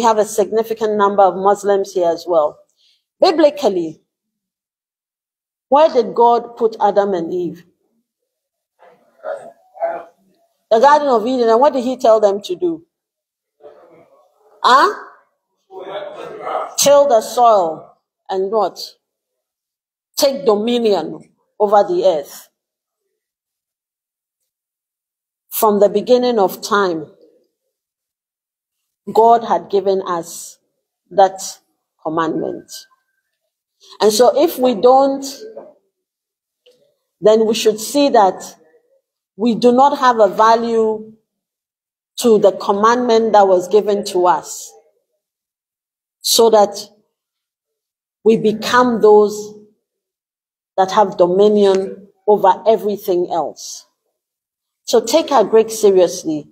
we have a significant number of Muslims here as well. Biblically, where did God put Adam and Eve? The Garden of Eden. And what did he tell them to do? Till the soil and what? Take dominion over the earth. From the beginning of time, God had given us that commandment. And so if we don't, then we should see that we do not have a value to the commandment that was given to us, so that we become those that have dominion over everything else. So take our Greek seriously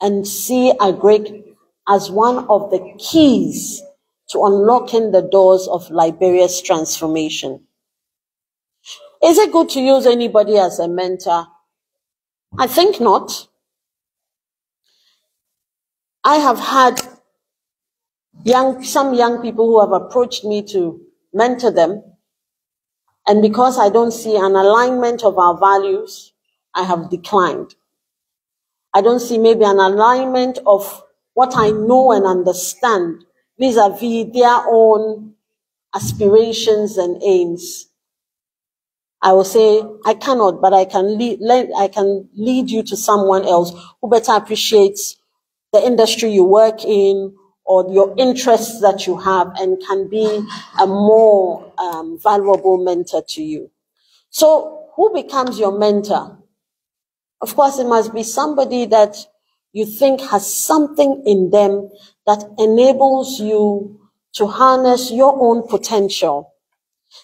and see our Greek as one of the keys to unlocking the doors of Liberia's transformation. Is it good to use anybody as a mentor? I think not. I have had some young people who have approached me to mentor them, and because I don't see an alignment of our values, I have declined. I don't see maybe an alignment of what I know and understand vis-a-vis their own aspirations and aims. I will say, I cannot, but I can lead you to someone else who better appreciates the industry you work in or your interests that you have, and can be a more valuable mentor to you. So who becomes your mentor? Of course, it must be somebody that you think has something in them that enables you to harness your own potential.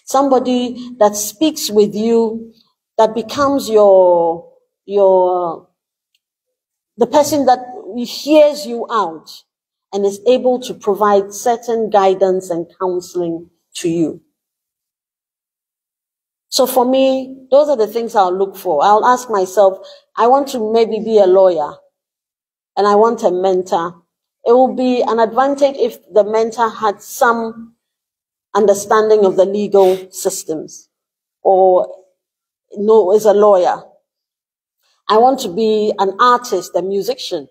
Somebody that speaks with you, that becomes the person that hears you out and is able to provide certain guidance and counseling to you. So for me, those are the things I'll look for. I'll ask myself, I want to maybe be a lawyer and I want a mentor. It will be an advantage if the mentor had some understanding of the legal systems or is a lawyer. I want to be an artist, a musician.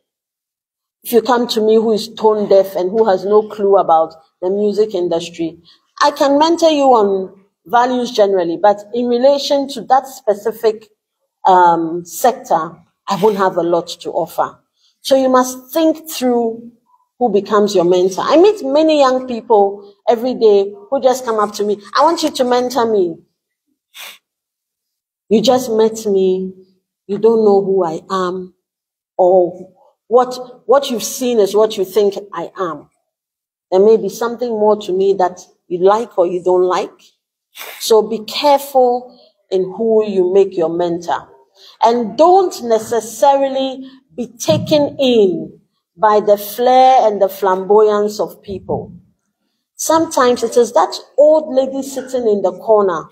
If you come to me who is tone deaf and who has no clue about the music industry, I can mentor you on values generally, but in relation to that specific sector, I won't have a lot to offer. So you must think through who becomes your mentor. I meet many young people every day who just come up to me. I want you to mentor me. You just met me. You don't know who I am, or what you've seen is what you think I am. There may be something more to me that you like or you don't like. So be careful in who you make your mentor. And don't necessarily be taken in by the flair and the flamboyance of people. Sometimes it is that old lady sitting in the corner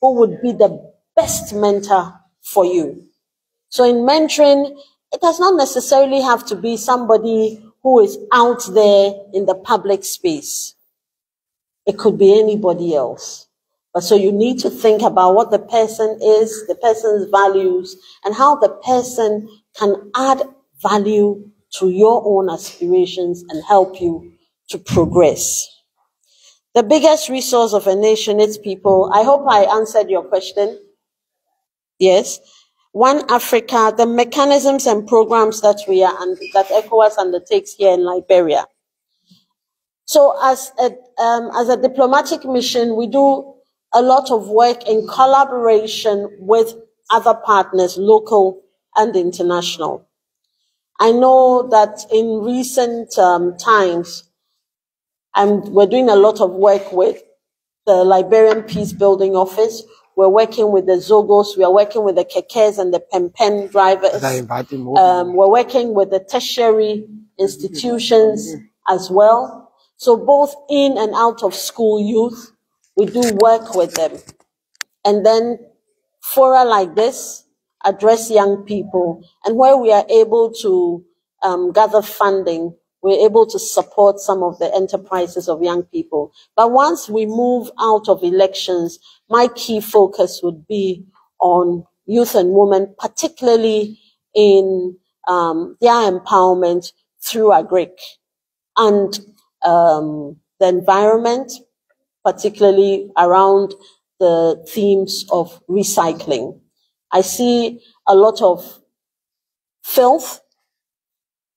who would be the best mentor for you. So in mentoring, it does not necessarily have to be somebody who is out there in the public space. It could be anybody else. But so you need to think about what the person is, the person's values, and how the person can add value to your own aspirations and help you to progress. The biggest resource of a nation is people. I hope I answered your question. Yes. One Africa, the mechanisms and programs that that ECOWAS undertakes here in Liberia. So as a diplomatic mission, we do a lot of work in collaboration with other partners, local and international. I know that in recent times, we're doing a lot of work with the Liberian Peace Building Office. We're working with the Zogos. We are working with the Kekes and the Pempen drivers. We're working with the tertiary institutions as well. So both in and out of school youth, we do work with them. And then fora like this address young people. And where we are able to gather funding, we're able to support some of the enterprises of young people. But once we move out of elections, my key focus would be on youth and women, particularly in their empowerment through agric and the environment, particularly around the themes of recycling. I see a lot of filth,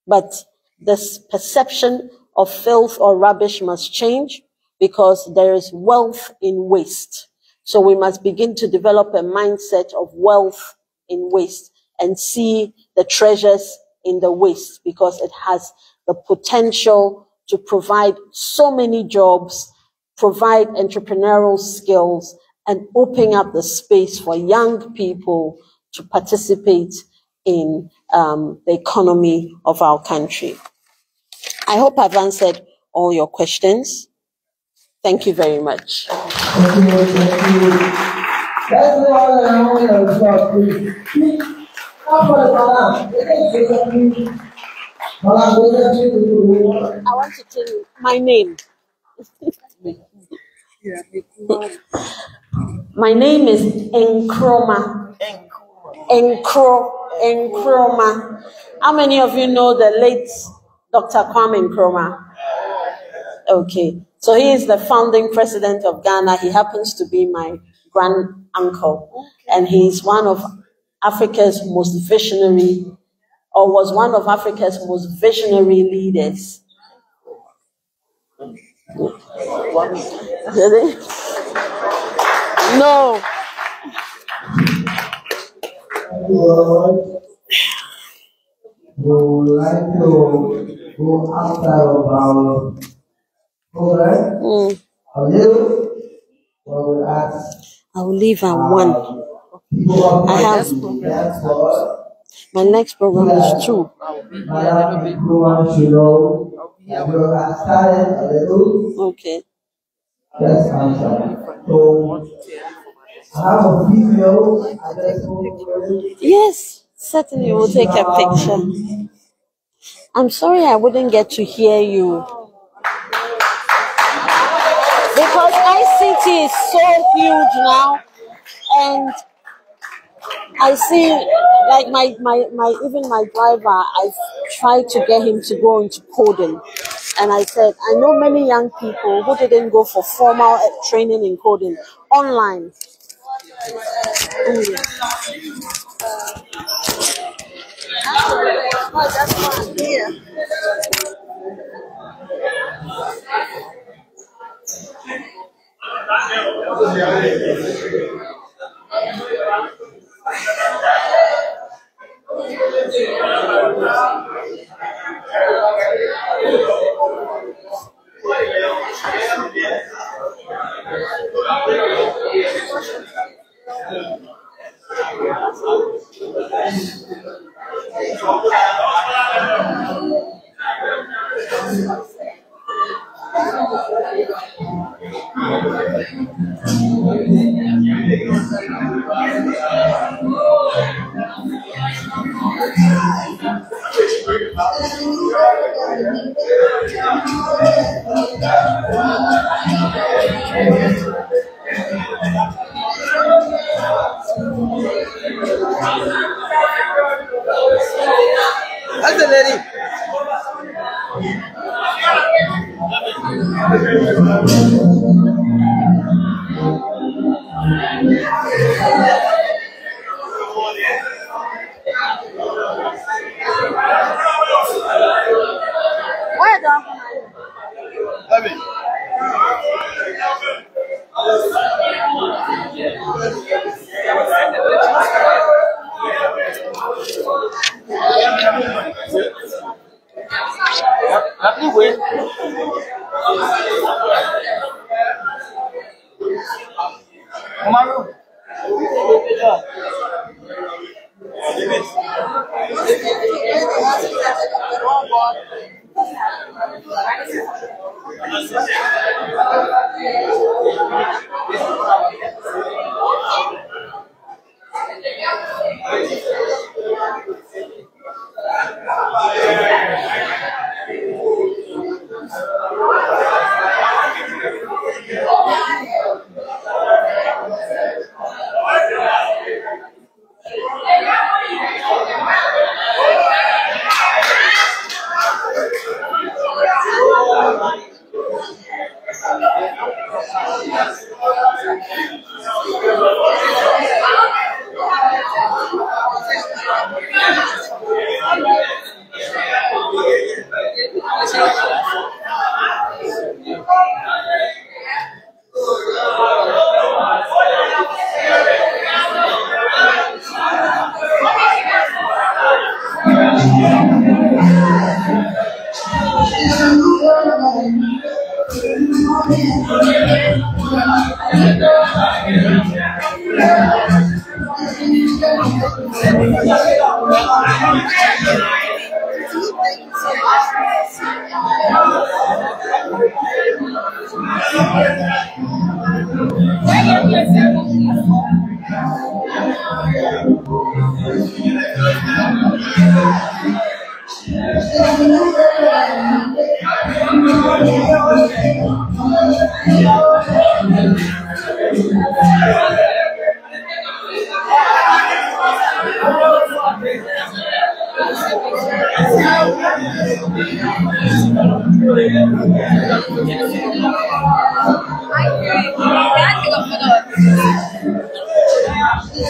but this perception of filth or rubbish must change because there is wealth in waste. So we must begin to develop a mindset of wealth in waste and see the treasures in the waste because it has the potential to provide so many jobs, provide entrepreneurial skills, and open up the space for young people to participate in the economy of our country. I hope I've answered all your questions. Thank you very much. Thank you. I want to tell you my name. My name is Nkrumah. Nkrumah. How many of you know the late Dr. Kwame Nkrumah? Okay, so he is the founding president of Ghana. He happens to be my grand uncle, and he's one of Africa's most visionary, or was one of Africa's most visionary leaders. No. We would like to go after about program. A little. We will ask. I will leave at 1. I have my next program is 2. Okay. Just answer. So I have a video. Yes, certainly we'll take a picture. I'm sorry I wouldn't get to hear you because ICT is so huge now, and I see like my even my driver, I've tried to get him to go into coding, and I said I know many young people who didn't go for formal training in coding online. That's the lady. Where the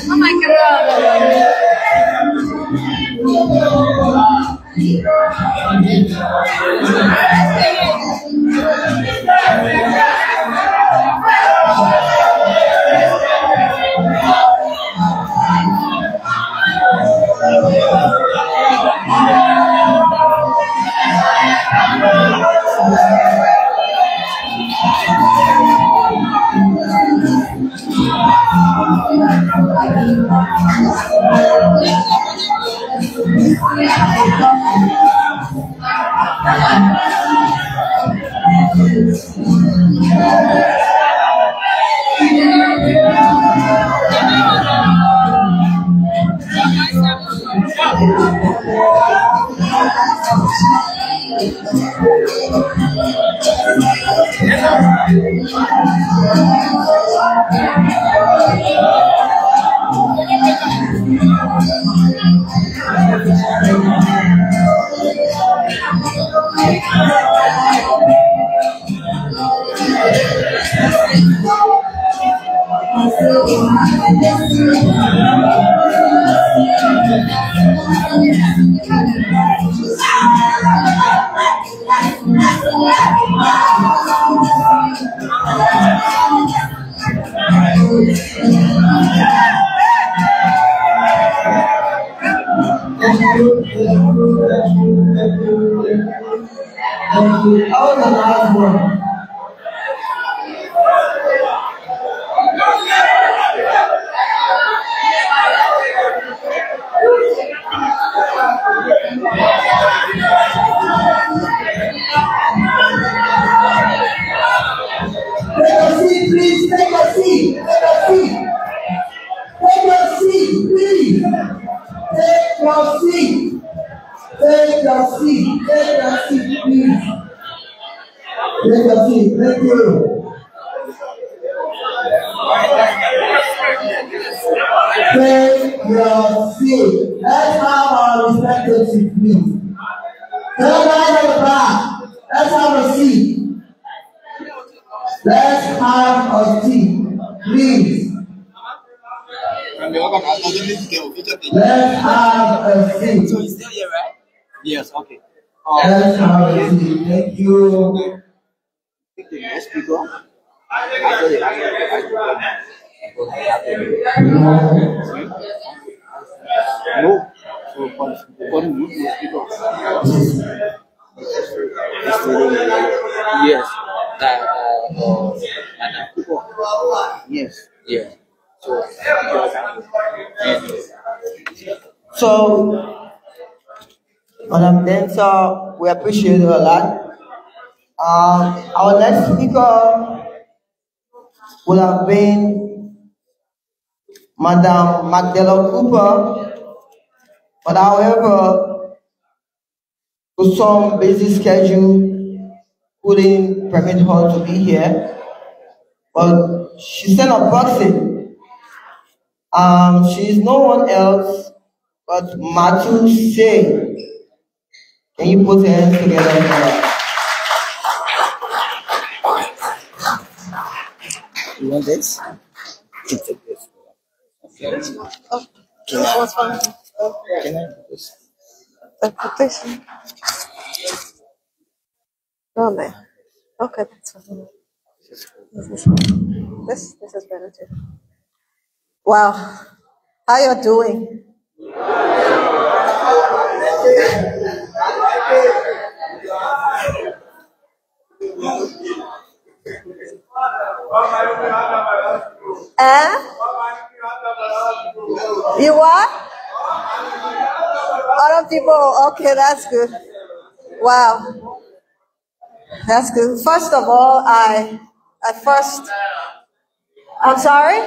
Oh my Oh, the last one. Take a seat, please. Take a seat. Take a seat. Take a seat, please. Take your seat. Take your seat. Take your seat, please. Take a seat. Thank you. Take your seat. Let's have our respected seat, please. Tell guys at the back. Let's have a seat. Let's have a seat, please. Let's have a seat. So he's still here, right? Yes, okay. Let's have a seat. Thank you. Pick the next speaker. No. So for the new speaker. Yes. Yes. Yeah. So, Madam Densa, we appreciate it a lot. Our next speaker would have been Madam Magdalene Cooper, but however, to some busy schedule couldn't permit her to be here. But she sent a proxy. She is no one else But Matthew Shea, can you put your hands together for that? You want this? You take this. Okay. Oh, this one's fine. Can I do this? Put this. Oh man. Okay, that's fine. This is better too. Wow. How you doing? You what? Other people, okay, that's good. Wow. That's good. First of all, I'm sorry?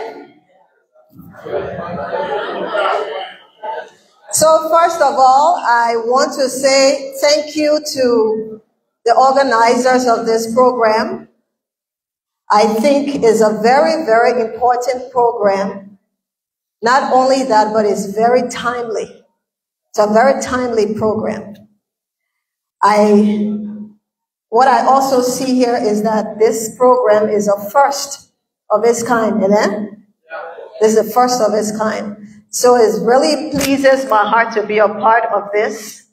So first of all, I want to say thank you to the organizers of this program. I think it's a very, very important program. Not only that, but it's very timely. It's a very timely program. What I also see here is that this program is a first of its kind, amen? This is the first of its kind. So it really pleases my heart to be a part of this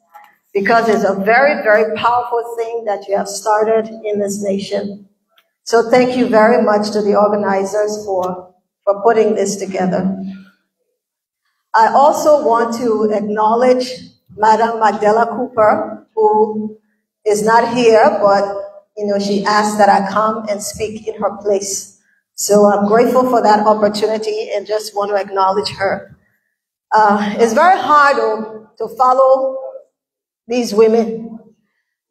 because it's a very, very powerful thing that you have started in this nation. So thank you very much to the organizers for putting this together. I also want to acknowledge Madam Magdala Cooper, who is not here, but she asked that I come and speak in her place. So I'm grateful for that opportunity and just want to acknowledge her. It's very hard to follow these women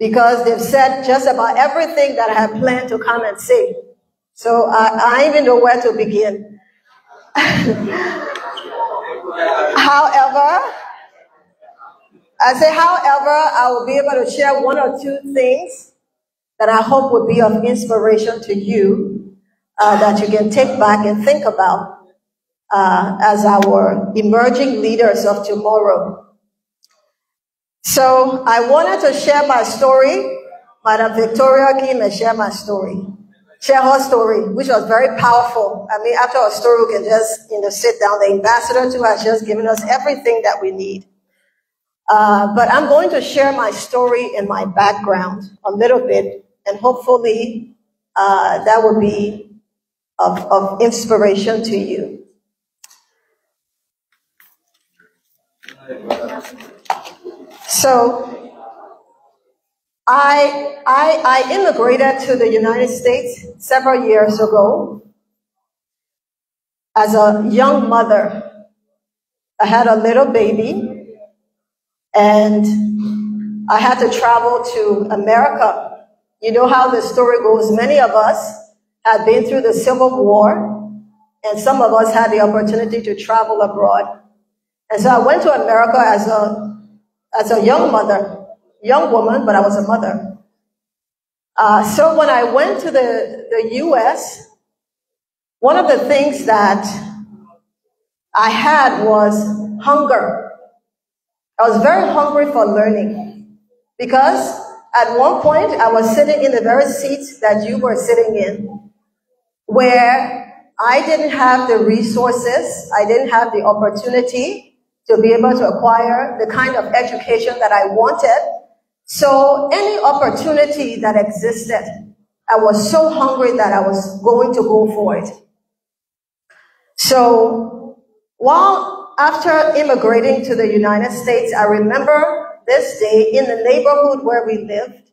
because they've said just about everything that I had planned to come and say. So I don't even know where to begin. However, I will be able to share one or two things that I hope will be of inspiration to you that you can take back and think about as our emerging leaders of tomorrow. So I wanted to share my story. Madam Victoria came and share her story, which was very powerful. I mean, after our story, we can just sit down. The ambassador too has just given us everything that we need. But I'm going to share my story and my background a little bit, and hopefully that will be of inspiration to you. So I immigrated to the United States several years ago as a young mother. I had a little baby, and I had to travel to America. You know how the story goes. Many of us had been through the Civil War, and some of us had the opportunity to travel abroad. And so I went to America as a young woman, but I was a mother. So when I went to the U.S., one of the things that I had was hunger. I was very hungry for learning because at one point I was sitting in the very seat that you were sitting in, where I didn't have the resources, I didn't have the opportunity to be able to acquire the kind of education that I wanted. So any opportunity that existed, I was so hungry that I was going to go for it. So after immigrating to the United States, I remember this day in the neighborhood where we lived,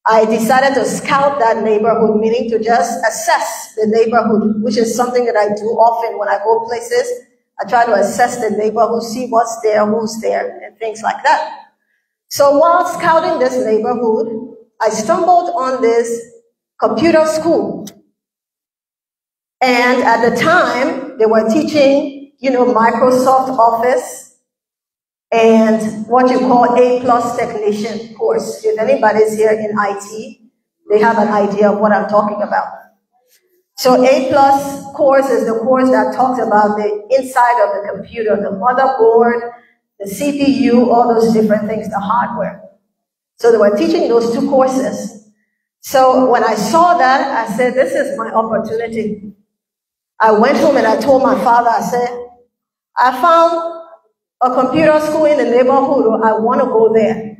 I decided to scout that neighborhood, meaning to just assess the neighborhood, which is something that I do often when I go places. I try to assess the neighborhood, see what's there, who's there, and things like that. So while scouting this neighborhood, I stumbled on this computer school. And at the time, they were teaching, Microsoft Office and what you call A+ technician course. If anybody's here in IT, they have an idea of what I'm talking about. So A+ course is the course that talks about the inside of the computer, the motherboard, the CPU, all those different things, the hardware. So they were teaching those 2 courses. So when I saw that, I said, this is my opportunity. I went home and I told my father, I said, I found a computer school in the neighborhood, I want to go there.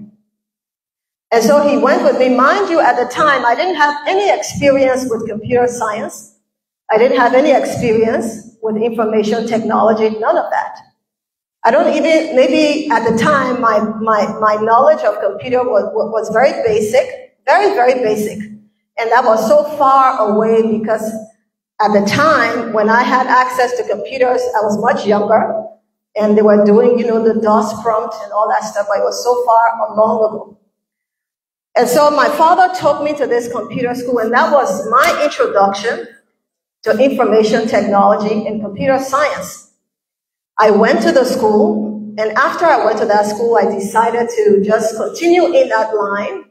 And so he went with me. Mind you, at the time, I didn't have any experience with computer science. I didn't have any experience with information technology, none of that. I don't even, maybe at the time, my knowledge of computer was very basic, very, very basic. And that was so far away because at the time, when I had access to computers, I was much younger. And they were doing, the DOS prompt and all that stuff. But it was so far long ago. And so my father took me to this computer school, and that was my introduction to information technology and computer science. I went to the school, and after I went to that school, I decided to just continue in that line.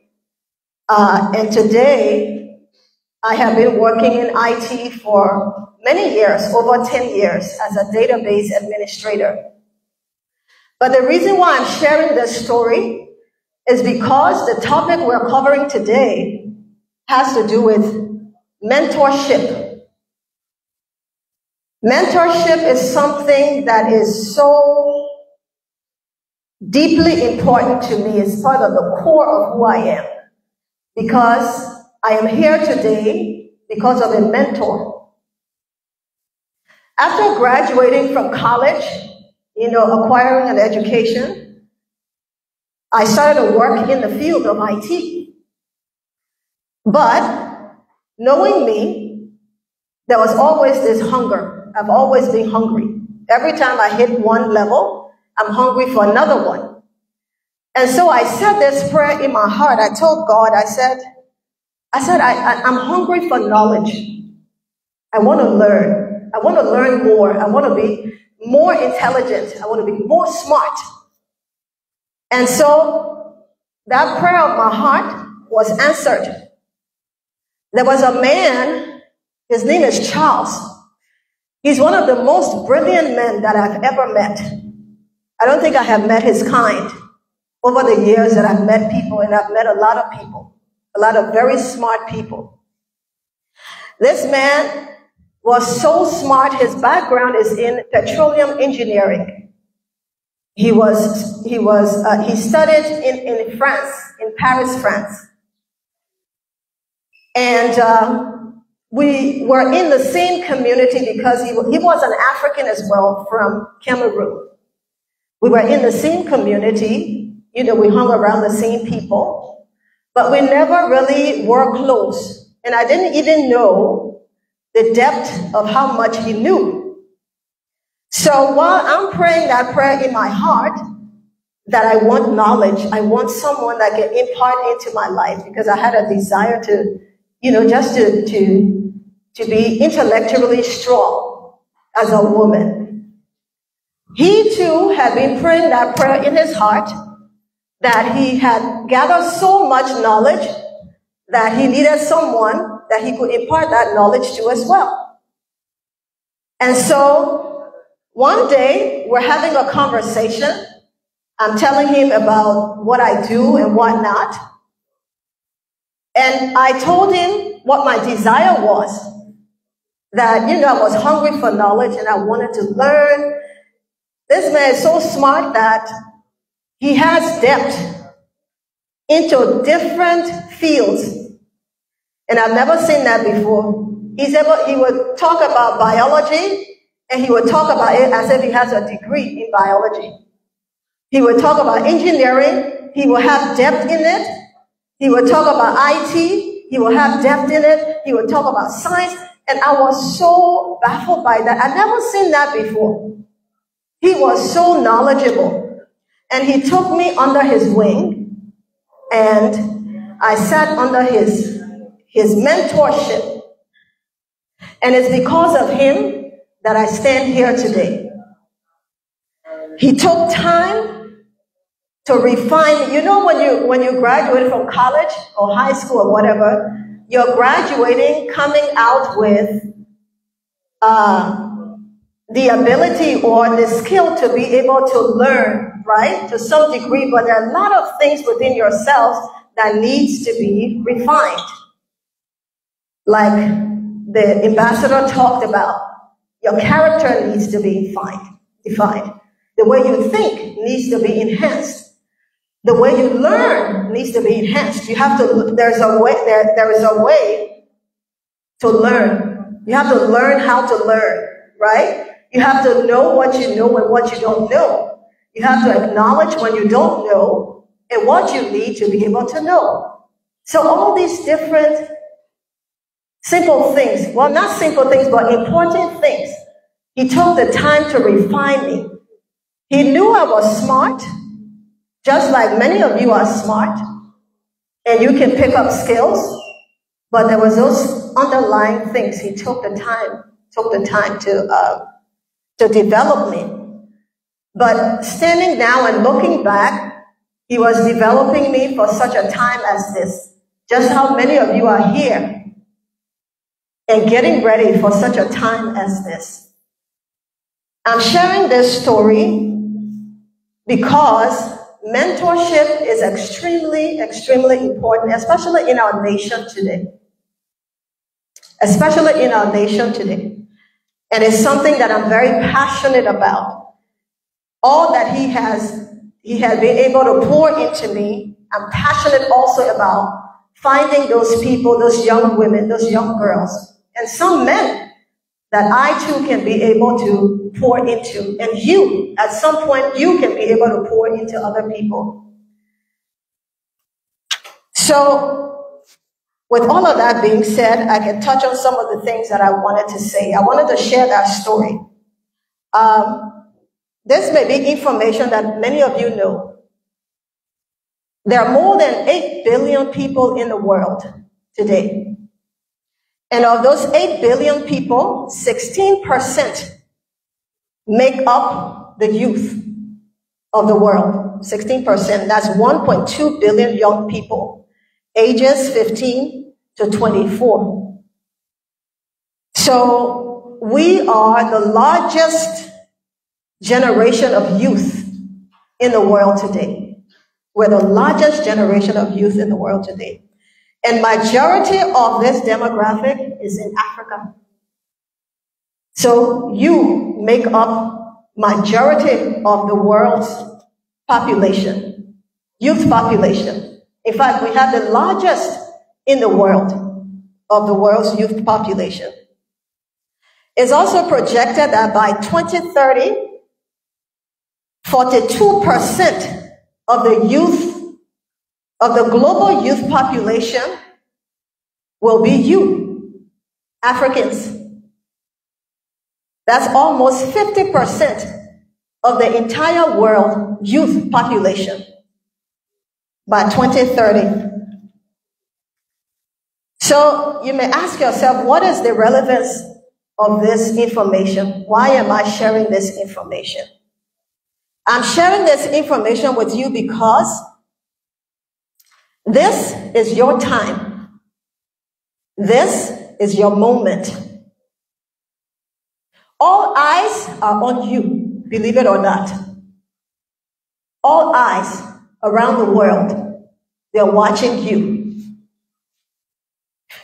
And today, I have been working in IT for many years, over 10 years, as a database administrator. But the reason why I'm sharing this story is because the topic we're covering today has to do with mentorship. Mentorship is something that is so deeply important to me. It's part of the core of who I am. Because I am here today because of a mentor. After graduating from college, acquiring an education, I started to work in the field of IT. But knowing me, there was always this hunger. I've always been hungry. Every time I hit one level, I'm hungry for another one. And so I said this prayer in my heart. I told God, I said, I'm hungry for knowledge. I want to learn. I want to learn more. I want to be more intelligent. I want to be more smart. And so that prayer of my heart was answered. There was a man, his name is Charles. He's one of the most brilliant men that I've ever met. I don't think I have met his kind over the years that I've met people, and I've met a lot of people, a lot of very smart people. This man was so smart. His background is in petroleum engineering. He studied in France, in Paris, France. And we were in the same community because he was an African as well from Cameroon. We were in the same community. We hung around the same people. But we never really were close. And I didn't even know the depth of how much he knew. So while I'm praying that prayer in my heart, that I want knowledge, I want someone that can impart into my life, because I had a desire to, just to be intellectually strong as a woman. He too had been praying that prayer in his heart, that he had gathered so much knowledge that he needed someone that he could impart that knowledge to as well. And so one day, we're having a conversation. I'm telling him about what I do and what not. And I told him what my desire was. That, I was hungry for knowledge and I wanted to learn. This man is so smart that he has depth into different fields. And I've never seen that before. He would talk about biology, and he would talk about it as if he has a degree in biology. He would talk about engineering. He will have depth in it. He would talk about IT. He will have depth in it. He would talk about science. And I was so baffled by that. I'd never seen that before. He was so knowledgeable. And he took me under his wing. And I sat under his mentorship. And it's because of him that I stand here today. He took time to refine. When you graduate from college or high school or whatever, you're graduating, coming out with the ability or the skill to be able to learn, right, to some degree, but there are a lot of things within yourselves that needs to be refined. Like the ambassador talked about, your character needs to be defined. The way you think needs to be enhanced. The way you learn needs to be enhanced. You have to, there is a way to learn. You have to learn how to learn, right? You have to know what you know and what you don't know. You have to acknowledge when you don't know and what you need to be able to know. So all these different simple things, well, not simple things, but important things. He took the time to refine me. He knew I was smart, just like many of you are smart, and you can pick up skills, but there was those underlying things. He took the time to develop me. But standing now and looking back, he was developing me for such a time as this. Just how many of you are here and getting ready for such a time as this. I'm sharing this story because mentorship is extremely, extremely important, especially in our nation today. Especially in our nation today. And it's something that I'm very passionate about. All that he has been able to pour into me, I'm passionate also about finding those people, those young women, those young girls, and some men that I too can be able to pour into. And you, at some point, you can be able to pour into other people. So, with all of that being said, I can touch on some of the things that I wanted to say. I wanted to share that story. This may be information that many of you know. There are more than 8 billion people in the world today. And of those 8 billion people, 16% make up the youth of the world. 16%, that's 1.2 billion young people, ages 15 to 24. So we are the largest generation of youth in the world today. We're the largest generation of youth in the world today. And majority of this demographic is in Africa. So you make up majority of the world's population, youth population. In fact, we have the largest in the world of the world's youth population. It's also projected that by 2030, 42% of the youth, of the global youth population will be you, Africans. That's almost 50% of the entire world youth population by 2030. So you may ask yourself, what is the relevance of this information? Why am I sharing this information? I'm sharing this information with you because this is your time. This is your moment. All eyes are on you, believe it or not. All eyes around the world, they're watching you.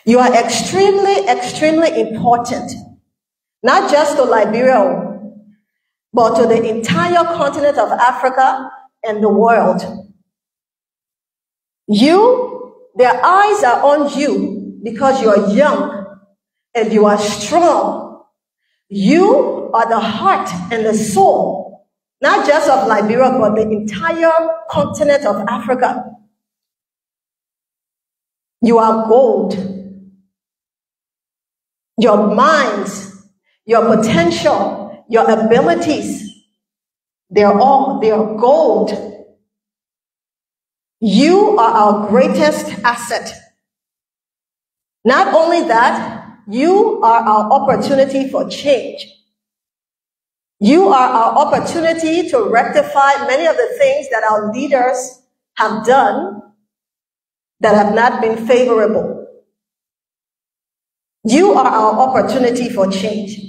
You are extremely, extremely important, not just to Liberia, but to the entire continent of Africa and the world. Their eyes are on you because you are young and you are strong. You are the heart and the soul, not just of Liberia, but the entire continent of Africa. You are gold. Your minds, your potential, your abilities, they are gold. You are our greatest asset. Not only that, you are our opportunity for change. You are our opportunity to rectify many of the things that our leaders have done that have not been favorable. You are our opportunity for change.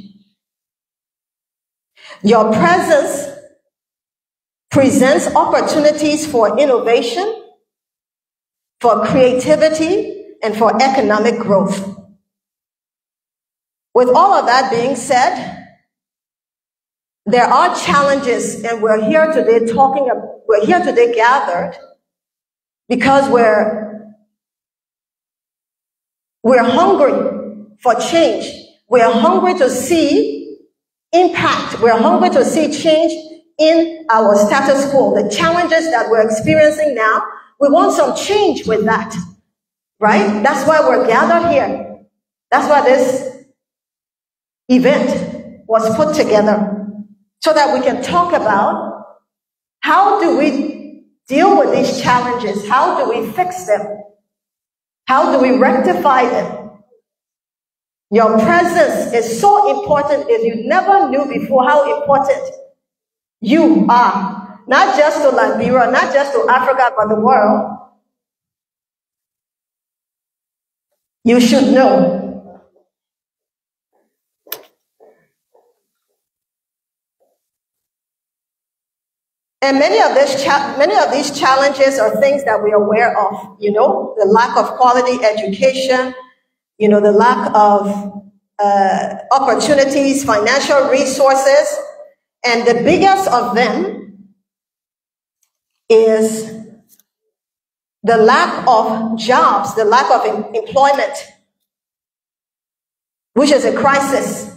Your presence presents opportunities for innovation, for creativity, and for economic growth. With all of that being said, there are challenges, and we're here today gathered because we're hungry for change. We're hungry to see impact. We're hungry to see change in our status quo. The challenges that we're experiencing now, we want some change with that, right? That's why we're gathered here. That's why this event was put together, so that we can talk about how do we deal with these challenges? How do we fix them? How do we rectify them? Your presence is so important. If you never knew before how important you are, not just to Liberia, not just to Africa, but the world, you should know. And many of these challenges are things that we are aware of, the lack of quality education, the lack of opportunities, financial resources, and the biggest of them is the lack of jobs, the lack of employment, which is a crisis.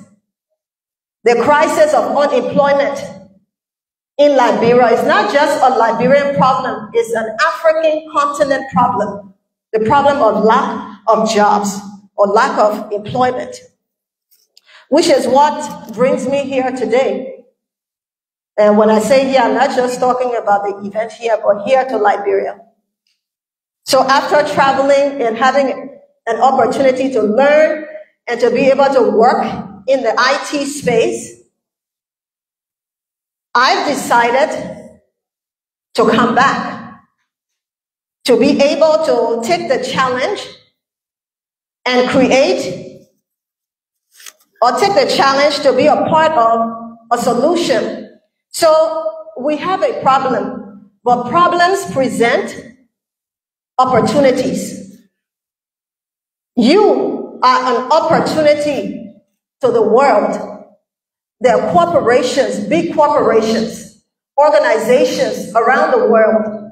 The crisis of unemployment in Liberia is not just a Liberian problem, it's an African continent problem. The problem of lack of jobs or lack of employment, which is what brings me here today. And when I say here, I'm not just talking about the event here, but here to Liberia. So after traveling and having an opportunity to learn and to be able to work in the IT space, I've decided to come back, to be able to take the challenge and create, or take the challenge to be a part of a solution. So we have a problem, but problems present opportunities. You are an opportunity to the world. There are corporations, big corporations, organizations around the world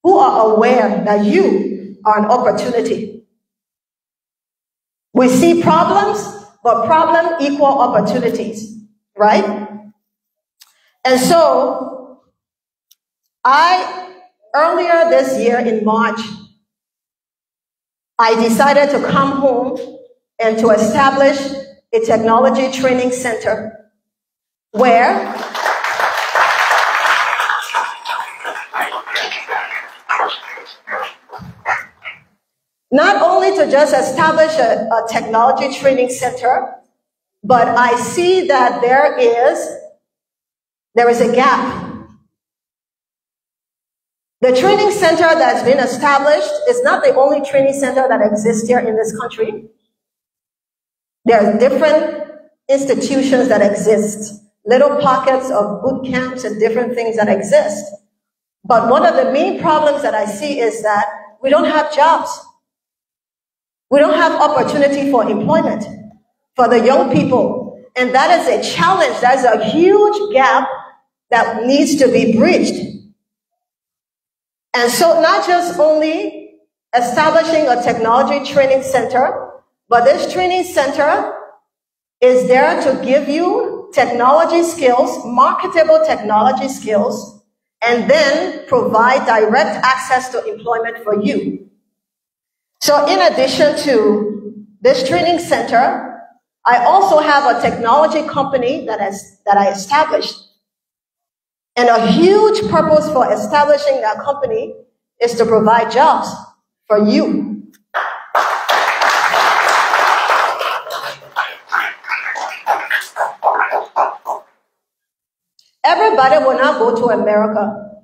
who are aware that you are an opportunity. We see problems, but problems equal opportunities, right? And so, earlier this year in March, I decided to come home and to establish a technology training center where not only to just establish a technology training center, but I see that there is a gap. The training center that's been established is not the only training center that exists here in this country. There are different institutions that exist, little pockets of boot camps and different things that exist. But one of the main problems that I see is that we don't have jobs. We don't have opportunity for employment for the young people. And that is a challenge. That is a huge gap that needs to be bridged. And so not just only establishing a technology training center, but this training center is there to give you technology skills, marketable technology skills, and then provide direct access to employment for you. So in addition to this training center, I also have a technology company that I established. And a huge purpose for establishing that company is to provide jobs for you. Everybody will not go to America.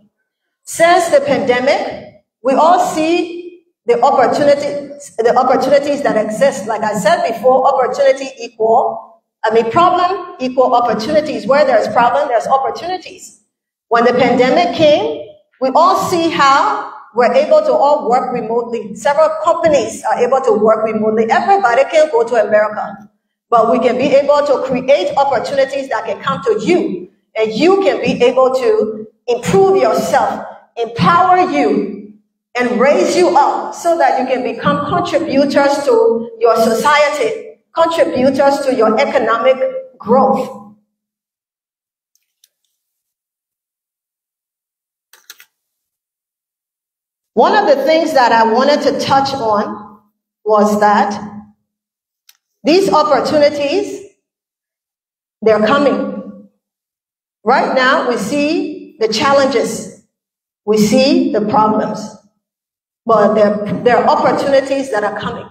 Since the pandemic, we all see the opportunities that exist. Like I said before, opportunity equal Problem equal opportunities. Where there's problem, there's opportunities. When the pandemic came, we all see how we're able to all work remotely. Several companies are able to work remotely. Everybody can go to America, but we can be able to create opportunities that can come to you, and you can be able to improve yourself, empower you, and raise you up so that you can become contributors to your society, contributors to your economic growth. One of the things that I wanted to touch on was that these opportunities, they're coming. Right now, we see the challenges. We see the problems. But there are opportunities that are coming.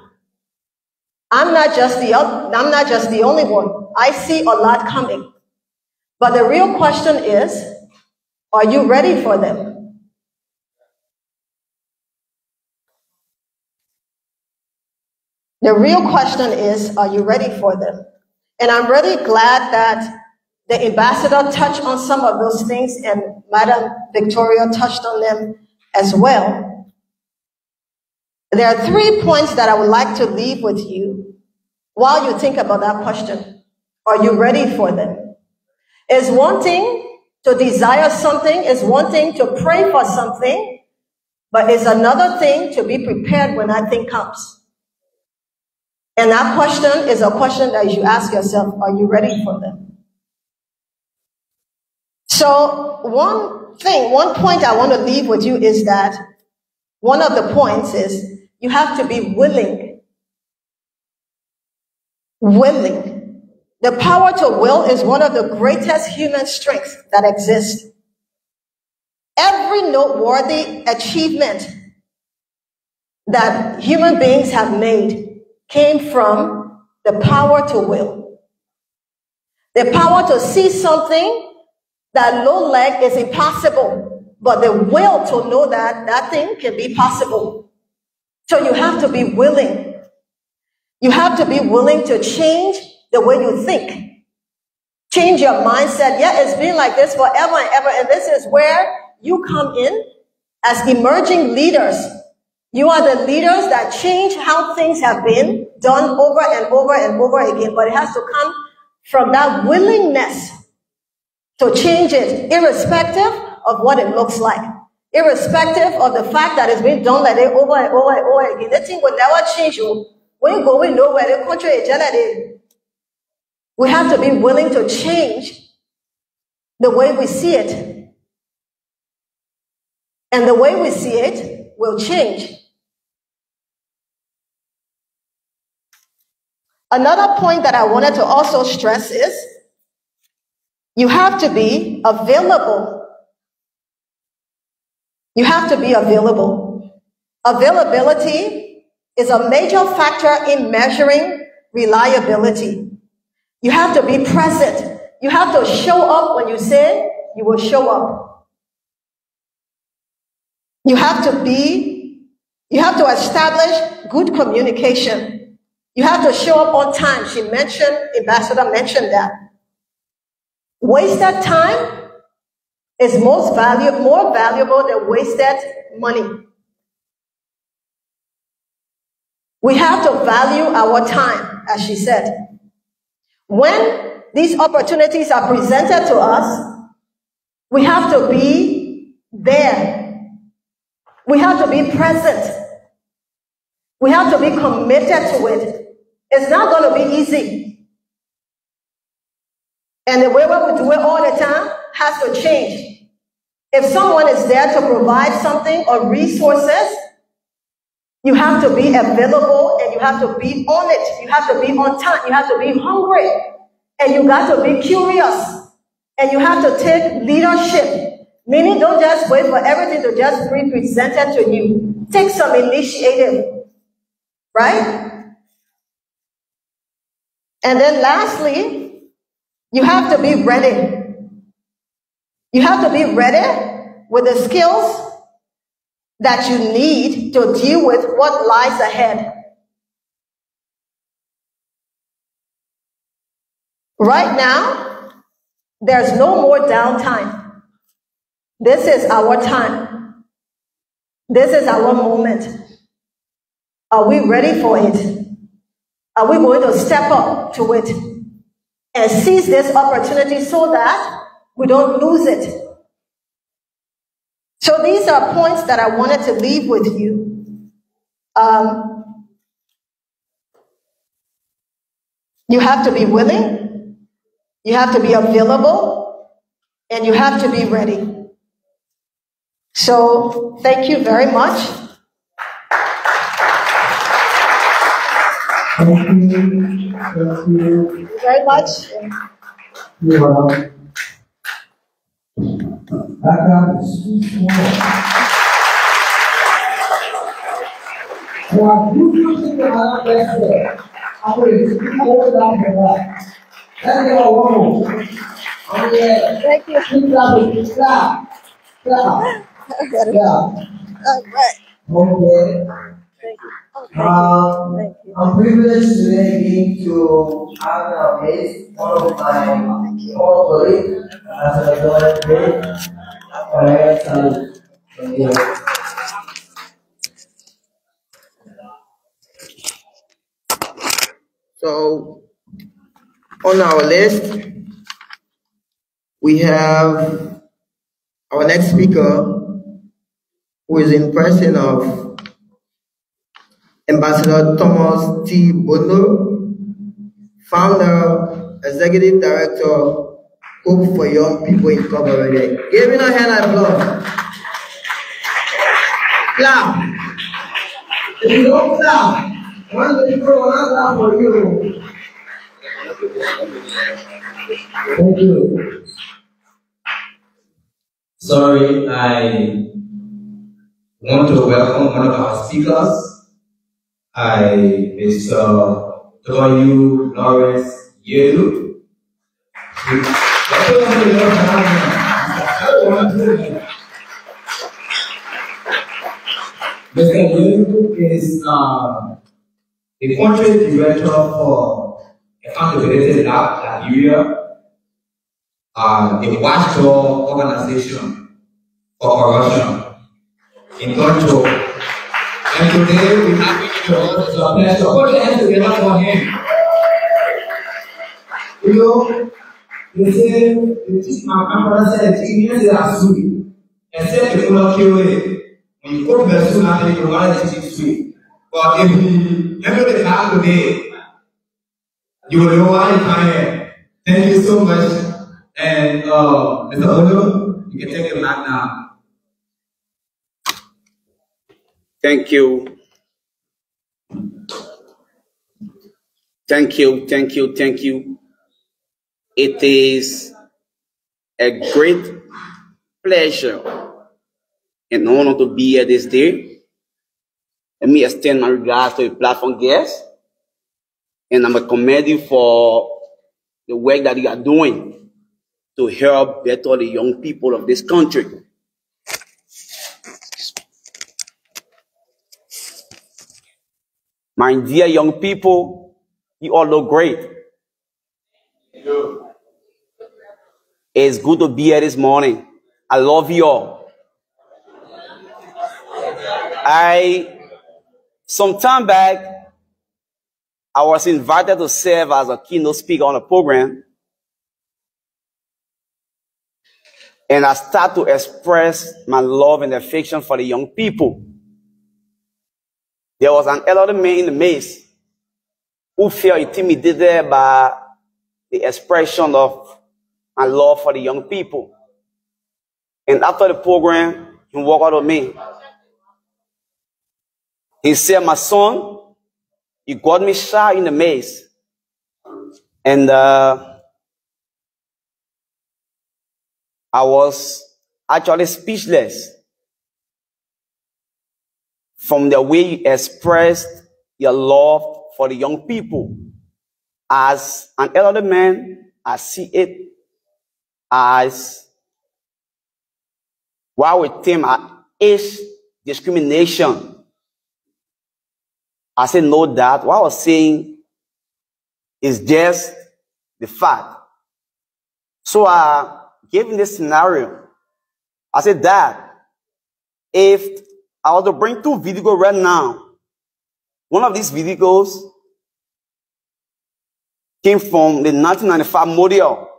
I'm not just the only one. I see a lot coming. But the real question is, are you ready for them? The real question is, are you ready for them? And I'm really glad that the ambassador touched on some of those things, and Madam Victoria touched on them as well. There are 3 points that I would like to leave with you while you think about that question. Are you ready for them? It's one thing to desire something, it's one thing to pray for something, but it's another thing to be prepared when that thing comes. And that question is a question that you should ask yourself, are you ready for them? So one point I want to leave with you is that one of the points is you have to be willing. Willing. The power to will is one of the greatest human strengths that exists. Every noteworthy achievement that human beings have made came from the power to will. The power to see something that low leg is impossible, but the will to know that that thing can be possible. So you have to be willing. You have to be willing to change the way you think. Change your mindset. Yeah, it's been like this forever and ever, and this is where you come in as emerging leaders. You are the leaders that change how things have been done over and over and over again, but it has to come from that willingness to change it, irrespective of what it looks like, irrespective of the fact that it's been done like that over and over and over again. That thing will never change you. When you go, we know where the country is generated. We have to be willing to change the way we see it. And the way we see it will change. Another point that I wanted to also stress is you have to be available. You have to be available. Availability is a major factor in measuring reliability. You have to be present. You have to show up when you say you will show up. You have to establish good communication. You have to show up on time. Ambassador mentioned that. Wasted time is more valuable than wasted money. We have to value our time, as she said. When these opportunities are presented to us, we have to be there. We have to be present. We have to be committed to it. It's not going to be easy. And the way we do it all the time has to change. If someone is there to provide something or resources, you have to be available and you have to be on it. You have to be on time. You have to be hungry. And you got to be curious. And you have to take leadership. Meaning don't just wait for everything to just be presented to you. Take some initiative. Right? And then lastly, you have to be ready. You have to be ready with the skills that you need to deal with what lies ahead. Right now, there's no more downtime. This is our time. This is our moment. Are we ready for it? Are we going to step up to it and seize this opportunity so that we don't lose it? So these are points that I wanted to leave with you. You have to be willing, you have to be available, and you have to be ready. So thank you very much. Thank you. Thank you. Very much. You're welcome. Background is too small. Now, you using the other best I will hold down for that. Let's go one more. Oh yeah. Thank you. Keep clapping. Clap. Clap. Yeah. Okay. Thank you. I'm privileged today to have a guest, one of my former colleagues, as a joint guest. Alright, thank you. So, on our list, we have our next speaker, who is in person of Ambassador Thomas T. Bono, founder, executive director, Hope for Young People Incorporated. Give me a hand and applause. Clap. If you don't clap, one of the people will not clap for you. Thank you. Sorry, I want to welcome one of our speakers. Mr. W. Lawrence Yelu. Mr. Yelu is the country director for Accountability Lab Liberia, a watchdog organization for corruption in control. And today we have to it's a pleasure. Put your hands together for him. You know, they say, my brother said, experience is sweet. Except if you don't kill it. When you put the soup out there, you want it to be sweet. But if you never get out today, you will know why you come here. Thank you so much. And Mr. Ono, you can take it back now. Thank you. Thank you, thank you, thank you. It is a great pleasure and honor to be here this day. Let me extend my regards to the platform guests. And I'm a commend you for the work that you are doing to help better the young people of this country. My dear young people, you all look great. It's good to be here this morning. I love you all. Some time back, I was invited to serve as a keynote speaker on a program. And I start to express my love and affection for the young people. There was an elderly man in the midst who felt intimidated by the expression of my love for the young people. And after the program, he walked out of me. He said, my son, you got me shy in the maze. And I was actually speechless from the way you expressed your love for the young people. As an elderly man, I see it as while we think age discrimination. I say no, that what I was saying is just the fact. So I gave him this scenario. I said, Dad, if I was to bring 2 videos right now, one of these videos came from the 1995 model,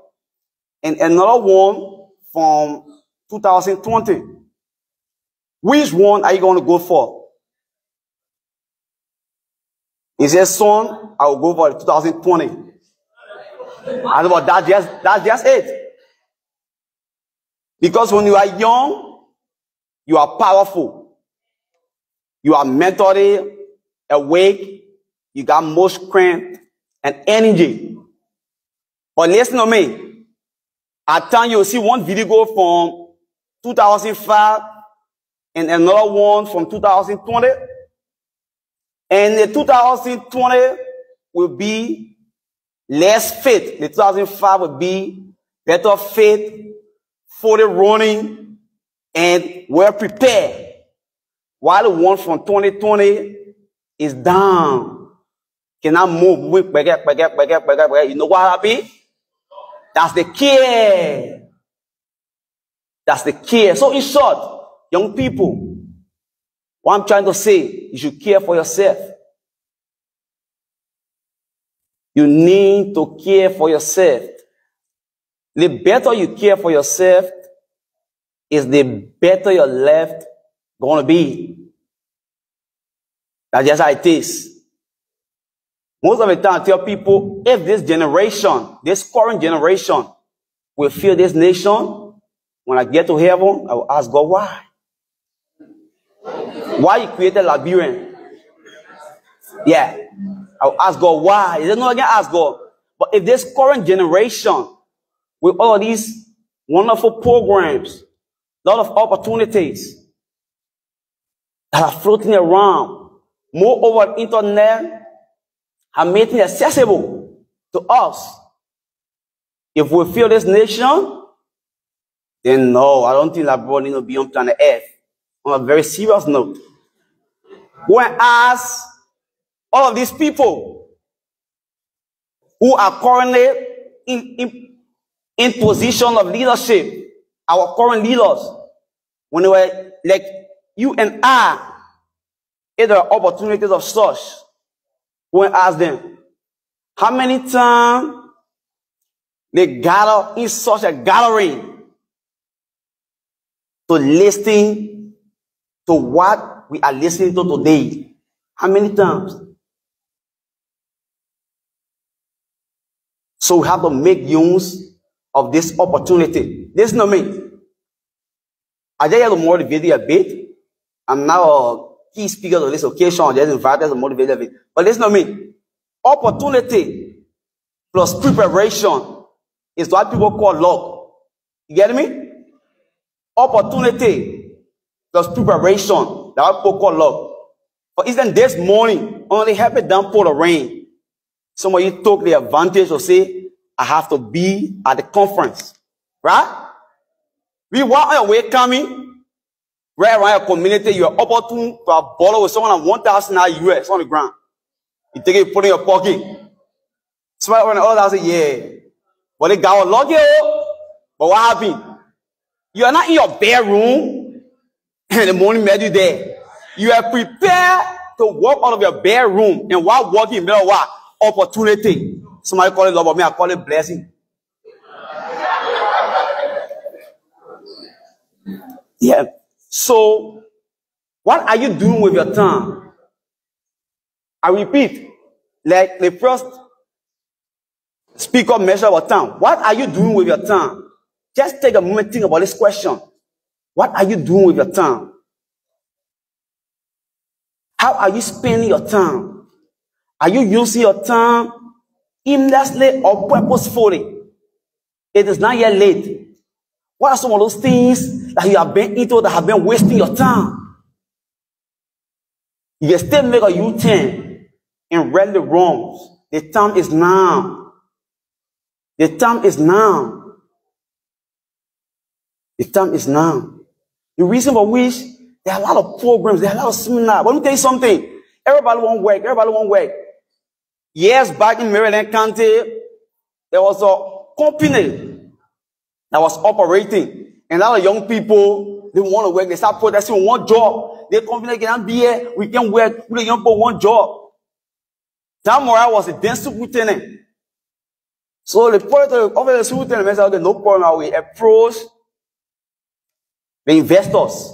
and another one from 2020. Which one are you going to go for? He said, son, I will go for the 2020. I said, well, that's just it. Because when you are young, you are powerful. You are mentally awake. You got more strength and energy. But listen to me. At times you will see one video from 2005 and another one from 2020. And the 2020 will be less fit. The 2005 will be better fit, fully running, and well prepared. While the one from 2020 is down. Cannot move. You know what happened? That's the care. That's the care. So in short, young people, what I'm trying to say, you should care for yourself. You need to care for yourself. The better you care for yourself, is the better your life going to be. That's just how it is. Most of the time I tell people, if this generation, this current generation, will fill this nation, when I get to heaven, I will ask God why. Why you created Liberia? Yeah. I will ask God why. He said, no, I can't ask God. But if this current generation, with all these wonderful programs, a lot of opportunities that are floating around, moreover, the internet are making it accessible to us. If we fill this nation, then no, I don't think Liberia needs to be on planet Earth. On a very serious note, go and ask all of these people who are currently in position of leadership, our current leaders, when they were like you and I, if there are opportunities of such, go and ask them, how many times they gather in such a gathering to listen to what we are listening to today? How many times? So we have to make use of this opportunity. Listen to me. I just have to motivate you a bit. I'm now a key speaker on this occasion. I just invited to motivate you a bit. But listen to me. Opportunity plus preparation is what people call luck. You get me? Opportunity plus preparation, that's what people call luck. For instance, this morning, only happened downpour of rain. Some of you took the advantage to say, I have to be at the conference. Right? We were on your way coming, right around your community, you are opportune to a bottle with someone at $1,000 US on the ground. You take it, put it in your pocket. Somebody on the other side, yeah. But they got lucky, but what happened? You are not in your bedroom, and the morning met you there. You are prepared to walk out of your bedroom, and while walking, you know what? Opportunity. Somebody call it love, but me, I call it blessing. Yeah. So, what are you doing with your time? I repeat, like the first speaker measure about time. What are you doing with your time? Just take a moment, think about this question. What are you doing with your time? How are you spending your time? Are you using your time aimlessly or purposefully? It is not yet late. What are some of those things that you have been into that have been wasting your time? You can still make a U-turn and right the wrongs. The time is now. The time is now. The time is now. The reason for which there are a lot of programs, there are a lot of seminars. But let me tell you something. Everybody won't work. Everybody won't work. Years back in Maryland County, there was a company that was operating, and a lot of young people, they want to work. They start protesting, we want job. The company cannot be here. We can work. The young people want job. That Morale was a then superintendent. So the political officer, the superintendent said, okay, no problem. We approach the investors.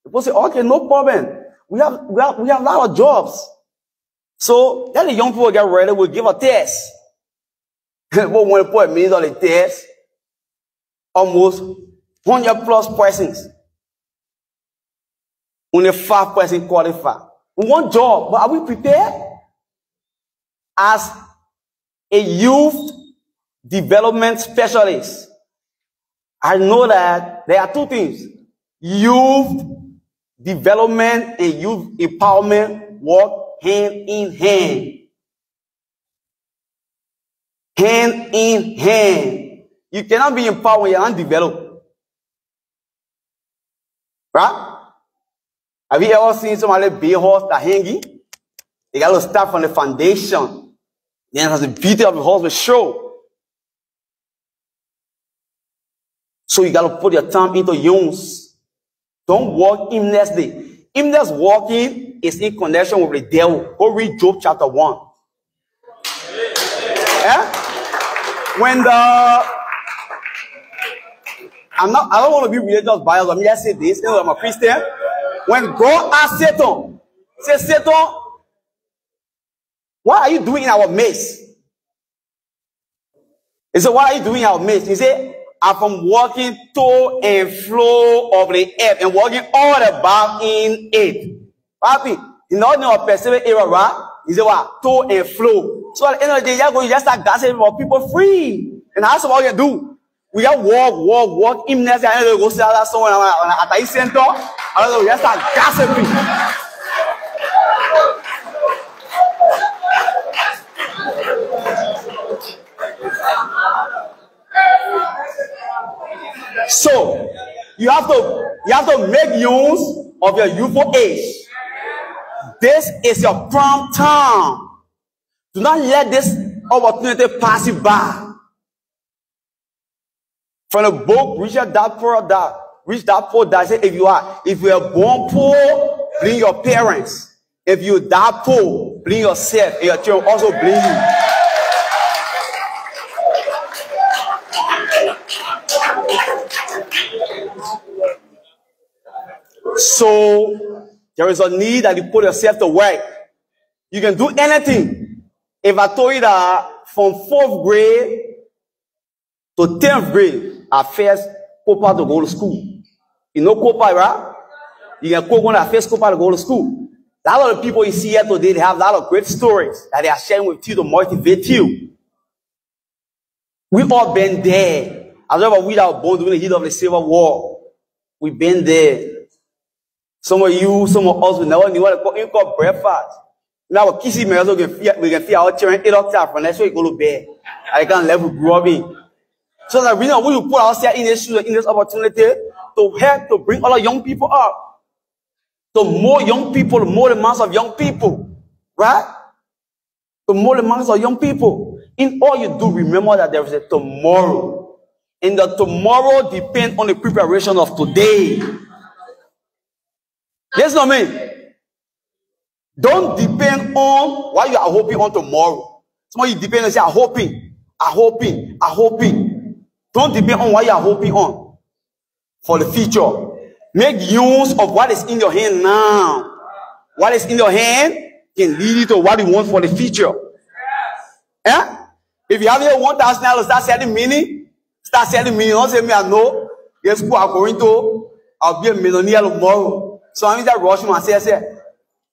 People say, okay, no problem. We have a lot of jobs. So then the young people get ready, we'll give a test. But when they put millions on the test, almost 100 plus persons. Only 5 persons qualify. We want job, but are we prepared? As a youth development specialist, I know that there are 2 things. Youth development and youth empowerment work hand in hand. Hand in hand. You cannot be empowered when you're not developed. Right? Have you ever seen somebody big horse that hanging? They got to start from the foundation. Then as the beauty of the horse will show. So you got to put your time into use. Don't walk aimlessly. Aimless walking is in connection with the devil. Go read Job chapter 1. Yeah? When I don't want to be religious biased. Let me just say this. I'm a Christian. When God asked Satan, say, Satan, what are you doing in our midst? He said, what are you doing in our midst? He said, I'm from walking to and fro of the earth and walking all about in it. Papi, you know the Pacific area, right? He said, what? To and fro. So at the end of the day, you just start gossiping about people free. And that's what you do. We just walk. Even next time, I go see that someone at the center. I don't know, just start gossiping. So you have to make use of your youthful age. This is your prime time. Do not let this opportunity pass you by. From the book, Rich Dad Poor Dad said, if you are born poor, bring your parents. If you die poor, bring yourself, and your children also bring you. So there is a need that you put yourself to work. You can do anything. If I told you that from 4th grade to 10th grade, I first Copa to go to school. You know Copa, right? You can go on that first Copa to go to school. A lot of the people you see here today, they have a lot of great stories that they are sharing with you to motivate you. We've all been there. I remember we that were born during the heat of the Civil War. We've been there. Some of you, some of us, we never knew what to call breakfast. Now, we can feed our children 8 o'clock from next week go to bed. I can't level grow up in. So the reason we put ourselves in this opportunity to help to bring other young people up. To more young people, to more the mass of young people. Right? To more the mass of young people. In all you do, remember that there is a tomorrow. And the tomorrow depends on the preparation of today. Listen to me. Don't depend on what you are hoping on tomorrow. Some of you depend on say, I'm hoping. Don't depend on what you are hoping on for the future. Make use of what is in your hand now. What is in your hand can lead you to what you want for the future. Yeah? If you have here $1,000, start selling mini. Don't say me, I know. Yes, who are going to. I'll be a millionaire tomorrow. So I mean that rush myself.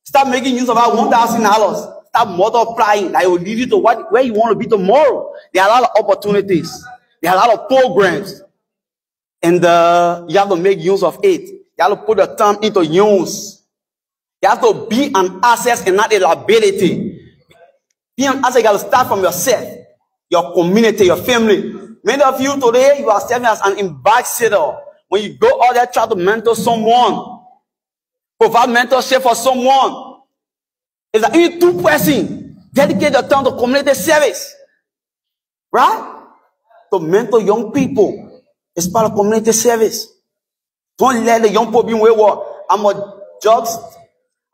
Start making use of our $1,000. Start multiplying. That will lead you to where you want to be tomorrow. There are a lot of opportunities. There are a lot of programs. And you have to make use of it. You have to put the time into use. You have to be an asset and not a liability. Be an asset. You have to start from yourself, your community, your family. Many of you today, you are serving as an ambassador. When you go out there, try to mentor someone, provide mentorship for someone. If there are any 2 persons, dedicate your time to community service. Right? to mentor young people. It's part of community service. Don't let the young people be wayward. I'm an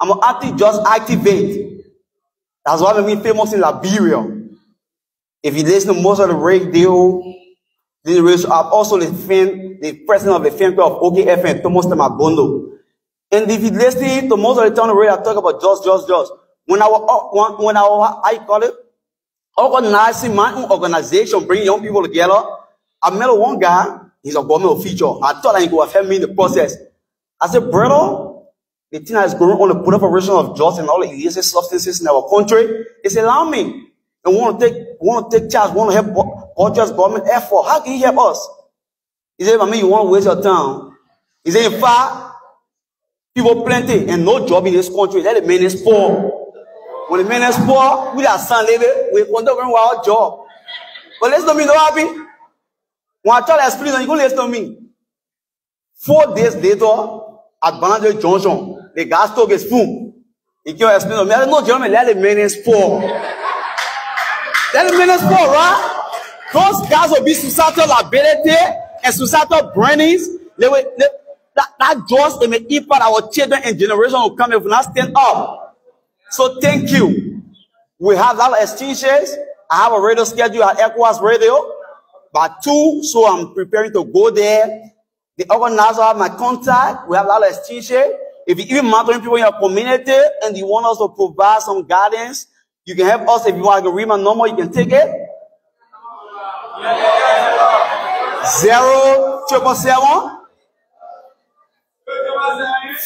anti-just activate. That's why we're famous in Liberia. If you listen to most of the radio, I'm also the president of the fan club of OKFN, Thomas Tamabondo. And if you listen to most of the time on the radio, I talk about just. When I I call it, organizing my own organization, bringing young people together, I met one guy, he's a government official. I thought he could have helped me in the process. I said, brother, the thing that is going on the proliferation of drugs and all the illicit substances in our country is alarming. And want to take charge, want to help Portugal's government effort. How can you help us? He said, I mean, you want to waste your time. He said, in fact, people plenty and no job in this country. Let the men is poor. When the men is poor, we are son lady, we want to run our job. But listen to me, no happy. When I try to explain, you go listen to me. 4 days later, at Banana Junction, the gas stove is full. He can't explain to me. I said, no, gentlemen, let the men is poor. Let the men is poor, right? Those guys will be societal liability and societal burnings. That just they may impact our children and generation will come if we not stand up. So thank you. We have a lot of exchanges. I have a radio schedule at Ecowas Radio by 2, so I'm preparing to go there. The organizer have my contact. We have a lot of exchanges. If you even mentoring people in your community and you want us to provide some guidance, you can help us. If you want to read my number, you can take it. 0777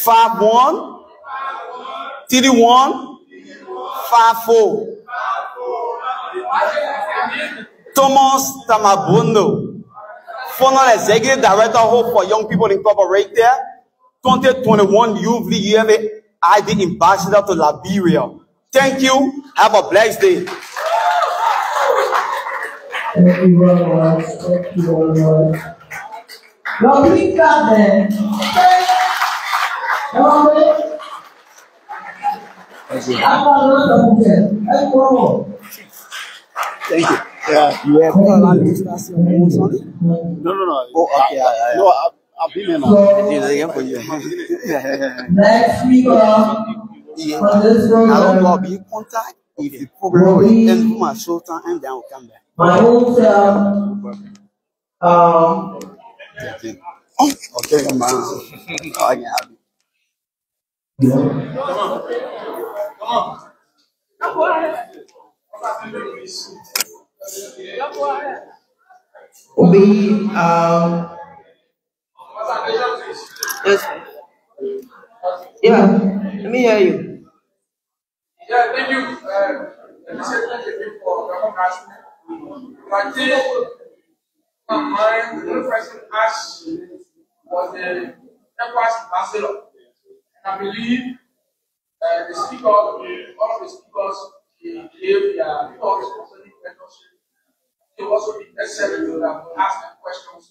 51 31 54. Thomas Tamabondo, former executive director Hope for Young People Incorporated, 2021 UV ID ambassador to Liberia. Thank you. Have a blessed day. Thank you very much. Thank you very much. Now, please clap then. Come on, Thank you. Yeah. You have No. Oh, okay. No, I've been here now. next speaker on this program I'll be in contact. If the program will end for my show time, and then I'll come back. my own self, Okay, come on. I can have it. Obi, yes. Yeah, let me hear you. Yeah, thank you. Let me say thank you for recognizing me. I think the only person asked was the Ecowas ambassador. And I believe the speaker, all of the speakers, they gave their thoughts concerning mentorship. They also be necessary to ask them questions.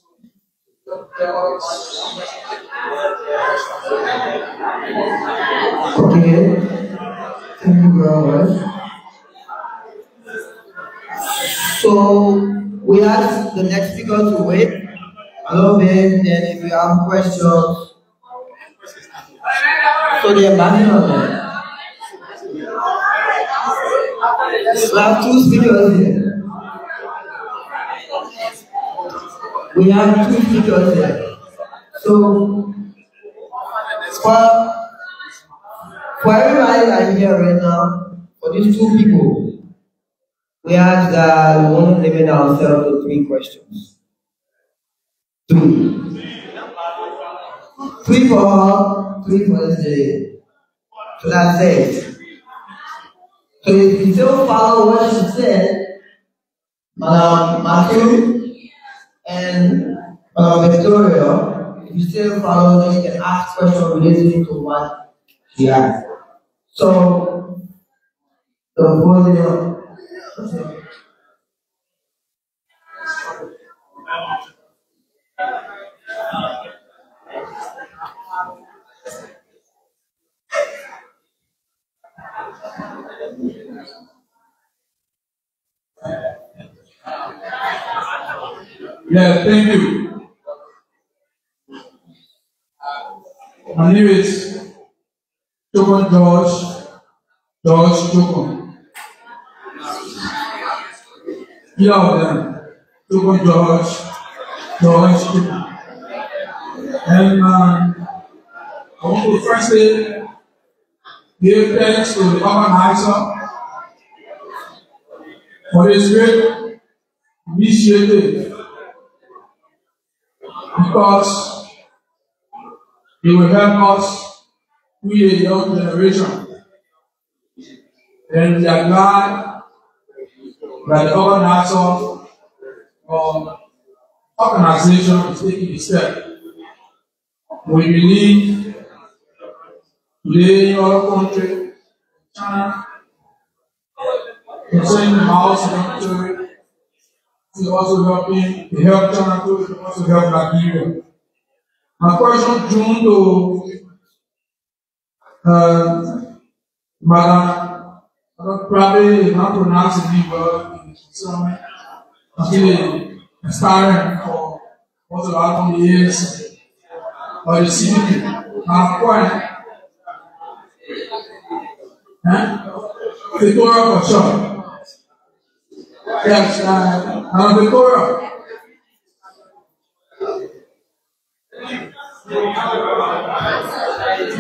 Okay, thank you very much. So we ask the next speaker to wait a little bit, and if you have questions, so the ambassador. We have 2 speakers here. We have 2 speakers here. So for everybody that is here right now, for these 2 people, we ask that we want to limit ourselves to 3 questions. 3. 3 for her, 3 for the. So that's it. So if you still follow what she said, Matthew and Victoria, if you still follow, then you can ask questions related to what she asked. So the podium. Yeah, thank you. My name is George Chokon. Yeah, George Chokon. And I want to firstly give thanks to the organizer for this great initiative, because it will help us create a young generation. And we are glad that the organizer of organization is taking the step. We believe today in our country, China, concerning the house dormitory, is also helping the health China to also help Liberia. My question to Madam, I don't probably not pronounce it well, so actually inspiring for also a lot of years or the CBP. Now, point. Victoria for sure. Yes, Victoria.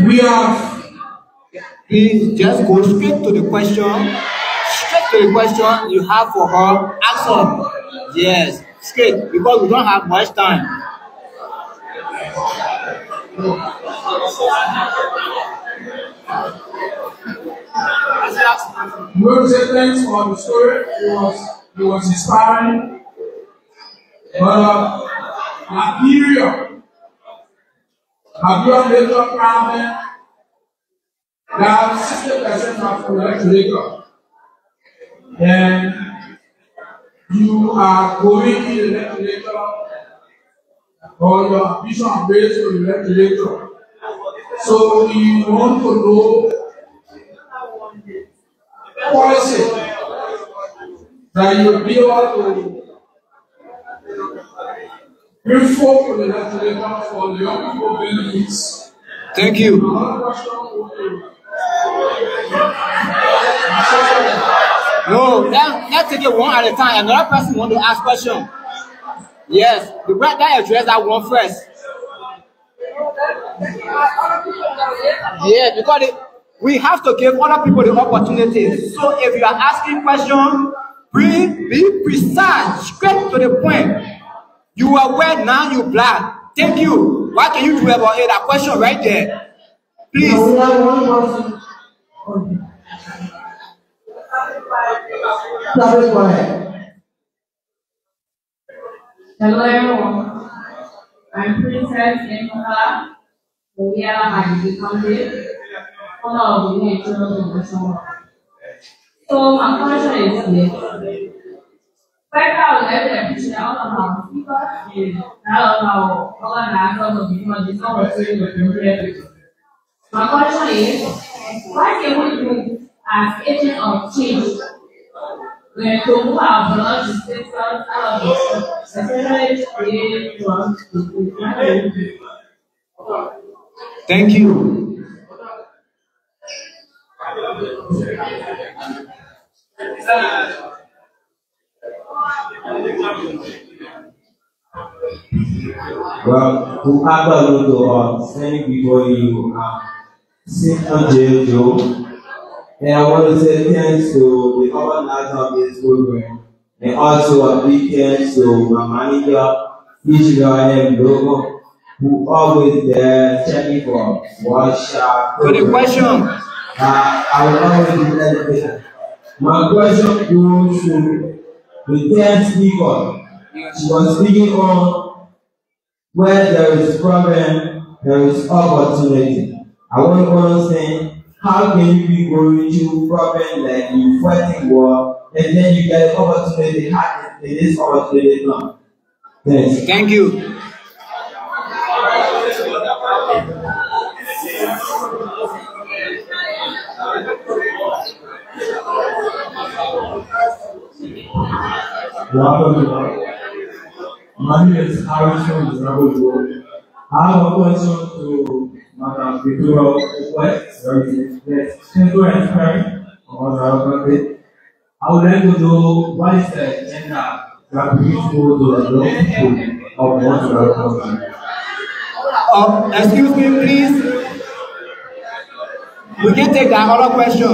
We have. Please just go straight to the question. Straight to the question you have for her. Ask her. Yes, straight, because we don't have much time. We want to say thanks for the story. It was inspiring. But Liberia major problem. That 60% of the electoral. And you are going in the electoral, or your ambition is based on the electoral. So you want to know policy that you will be able to bring forward the electoral for the young people benefits. Thank you. No, let's take it one at a time. Another person want to ask question. Yes, the right guy address that one first. Yeah, because we have to give other people the opportunity. So if you are asking questions, be precise, straight to the point. You are white, now you black. Thank you. What can you do about it? That question right there. Please. Hello everyone. I'm Princess Nkrumah. We are my country. One of the children. So my question is this. Right now, we have the picture out of our speakers. Now, our organizers of the discovery. My question is, what can we do as agents of change when to move our blood systems out of the especially the Thank you. Well, whoever you to standing before you, Simon J. Joe, and I want to say thanks to the organizer of this program, and also a big thanks to my manager, Israel and Logo, who always there checking for workshop. To the question. I will always be dedicated. My question goes to the 10th speaker. She was speaking on where there is problem, there is opportunity. I want to understand how can you be going through problem like you fighting war and then you get opportunity, how can this opportunity come? Thanks. Thank you. My name is Harrison Rabojo. I have a question to Madam Victoria West. Yes, simple and frank about our country. I would like to know what is the agenda that brings people to the law of what we are country. Excuse me, please. We can take that other question.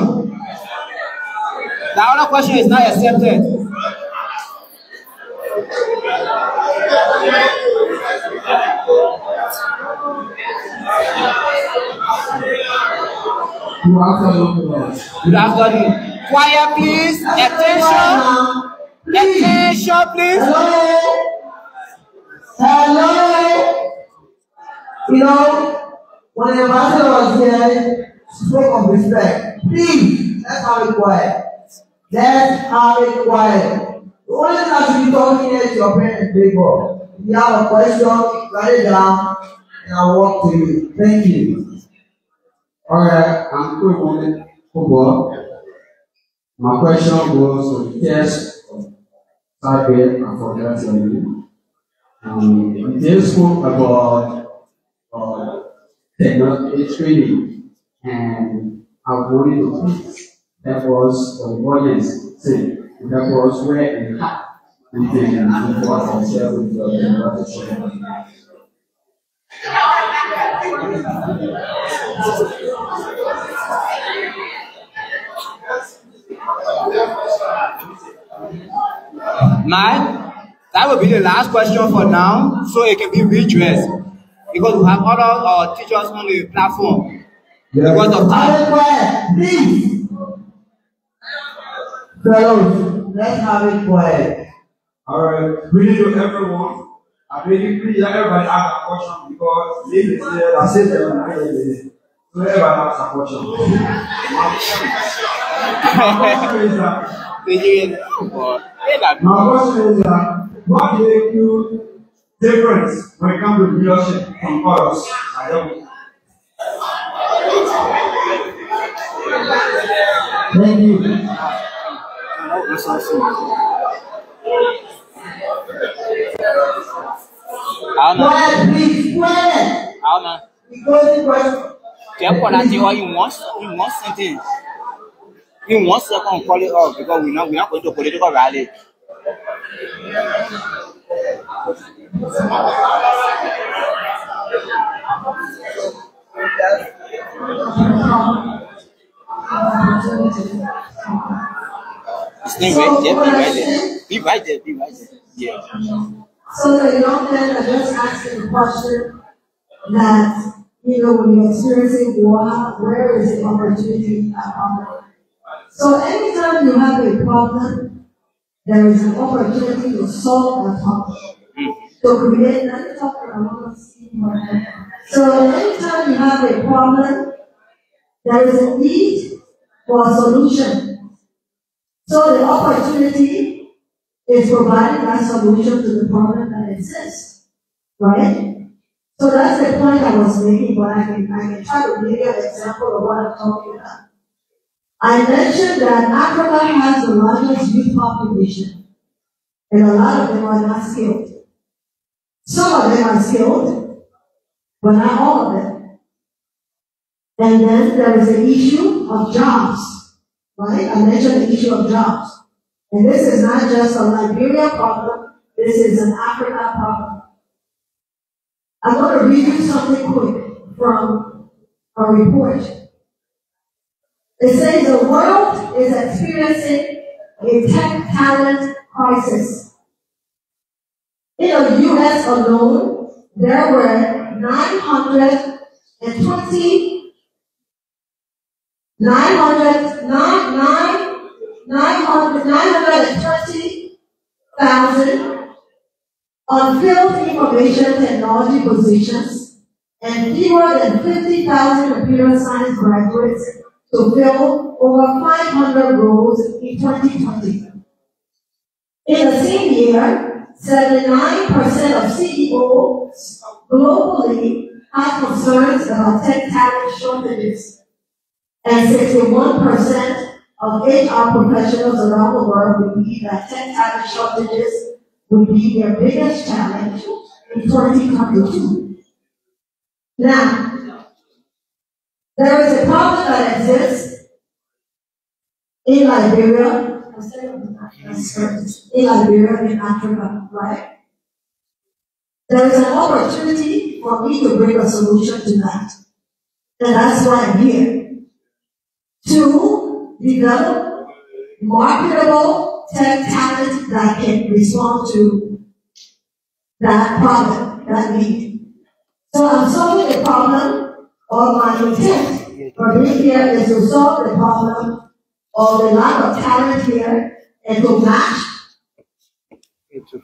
The other question is not accepted. Good afternoon. Quiet, please. Attention. Attention, please. Hello. You know, when the master was here, spoke of respect. Please, let's have it quiet. Let's have it quiet. The only thing that should be talking here is your pen and paper. If you have a question, write it down and I'll walk to you. Thank you. Alright, I'm going to my question was to the test of target and forget your name. They spoke about technology training, and I wanted to please. That was the audience thing. That was where we had we can involve ourselves with the technology. Man, that will be the last question for now, so it can be redressed. Because we have other teachers on the platform. Yeah. Because of time. Please. Fellows, let's have it quiet. Alright, really to everyone. I really please let everybody ask a question because this is here that says that I'm ready. So everybody ask a question. My question is that what do you difference when it comes to leadership from others? I don't. Thank you. Quiet, please, quiet. In one sentence. In 1 second, call it off because we're not going to a political rally. Stay right there. Be right there. Yeah. So the young men are just asking the question that, you know, when you're experiencing war, where is the opportunity? So anytime you have a problem, there is an opportunity to solve that problem. To create, so anytime you have a problem, there is a need for a solution. So the opportunity is providing that solution to the problem that exists, right? So that's the point I was making, but I can try to give you an example of what I'm talking about. I mentioned that Africa has the largest youth population, and a lot of them are not skilled. Some of them are skilled, but not all of them. And then there is the issue of jobs, right? I mentioned the issue of jobs. And this is not just a Liberia problem, this is an Africa problem. I'm going to read you something quick from a report. It says the world is experiencing a tech talent crisis. In the U.S. alone, there were 920,000 unfilled information technology positions and fewer than 50,000 computer science graduates to fill over 500 roles in 2020. In the same year, 79% of CEOs globally have concerns about tech talent shortages, and 61% of HR professionals around the world believe that tech talent shortages will be their biggest challenge in 2022. Now, there is a problem that exists in Liberia, in Africa, right? There is an opportunity for me to bring a solution to that. And that's why I'm here. To develop marketable tech talent that can respond to that problem, that need. So I'm solving the problem, or my intent for being here is to solve the problem of the lack of talent here and to match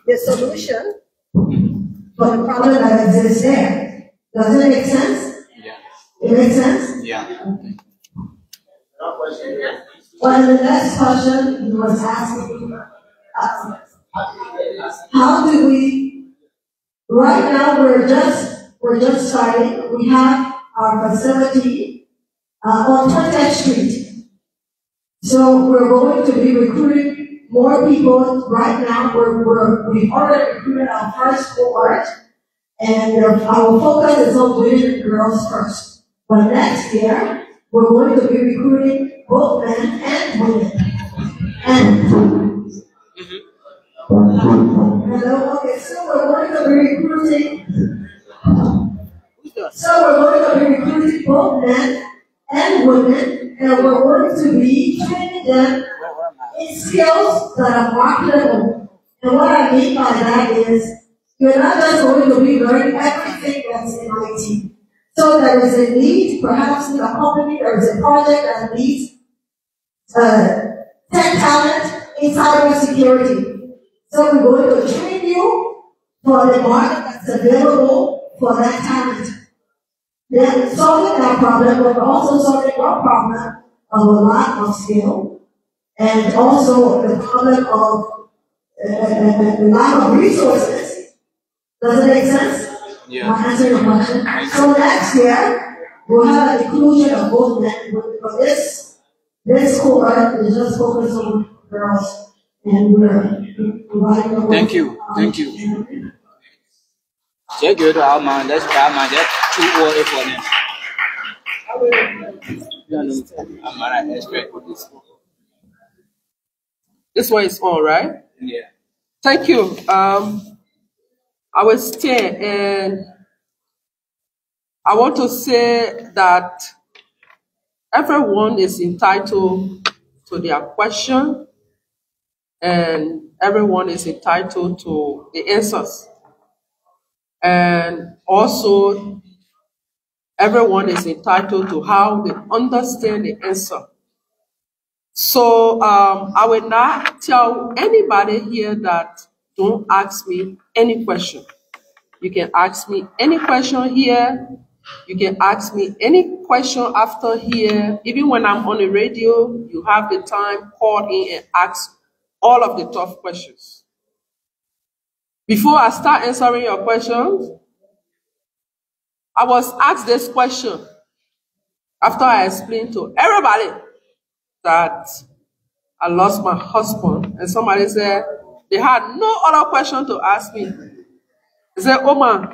the solution for the problem that exists there. Does it make sense? Yeah. It makes sense? Yeah. Well, the next question he was asking, how do we, right now we're just starting, we have our facility on 20th Street. So we're going to be recruiting more people. Right now we've already recruited our first cohort, and our focus is on women and girls first. But next year, we're going to be recruiting both men and women. Okay, so we're going to be recruiting. So we're going to be recruiting both men and women, and we're going to be training them in skills that are marketable. And what I mean by that is, you're not just going to be learning everything that's in IT. So there is a need, perhaps in a company, there is a project that needs tech talent in cybersecurity. So we're going to train you for the market that's available for that talent. Then solving that problem, but also solving our problem of a lack of skill, and also the problem of the lack of resources. Does it make sense? Yeah. I'll answer your question. So next year, we'll have an inclusion of both men and women. But this cohort is just focused on girls, and we're providing. Thank you. Thank you. Check good out, man. That's bad, man. That's too early for me. I'm alright. Expect this. This one is all right. Yeah. Thank you. I will stay, and I want to say that everyone is entitled to their question, and everyone is entitled to the answers. And also, everyone is entitled to how they understand the answer. So I will not tell anybody here that don't ask me any question. You can ask me any question here. You can ask me any question after here. Even when I'm on the radio, you have the time, call in and ask all of the tough questions. Before I start answering your questions, I was asked this question after I explained to everybody that I lost my husband, and somebody said they had no other question to ask me. They said, "Oh man,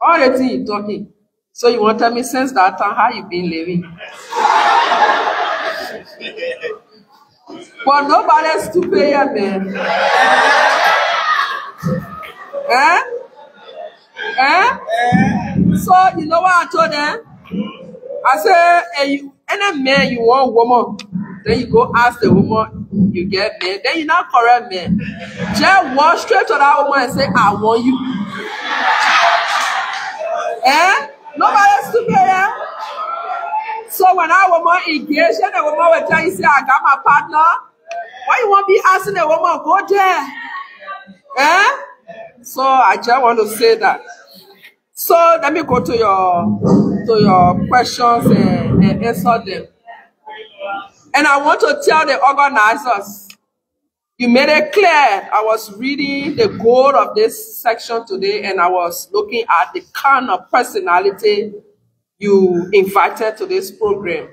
all the things you're talking, so you want to tell me since that time how you been living?" But nobody's stupid here, man. So you know what I told them? I said, hey, any man you want woman, then you go ask the woman, you get man, then you not correct man. Just walk straight to that woman and say, I want you. Nobody's stupid here. So when that woman engaged, and the woman will tell you, say, I got my partner. Why you want to be asking the woman, go there? So I just want to say that. So let me go to your questions and answer them. And I want to tell the organizers, you made it clear. I was reading the goal of this section today, and I was looking at the kind of personality you invited to this program.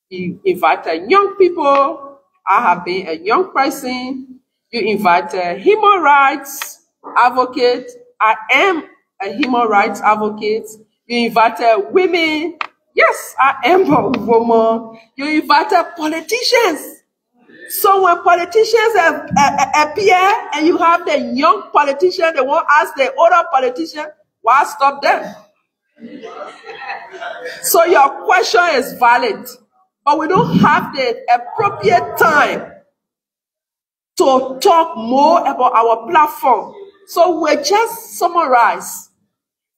You invited young people. I have been a young person. You invited human rights advocate. I am a human rights advocate. You invited women. Yes, I am a woman. You invited politicians. So when politicians appear and you have the young politician, they won't ask the older politician, why stop them? So your question is valid, but we don't have the appropriate time to talk more about our platform. So we'll just summarize.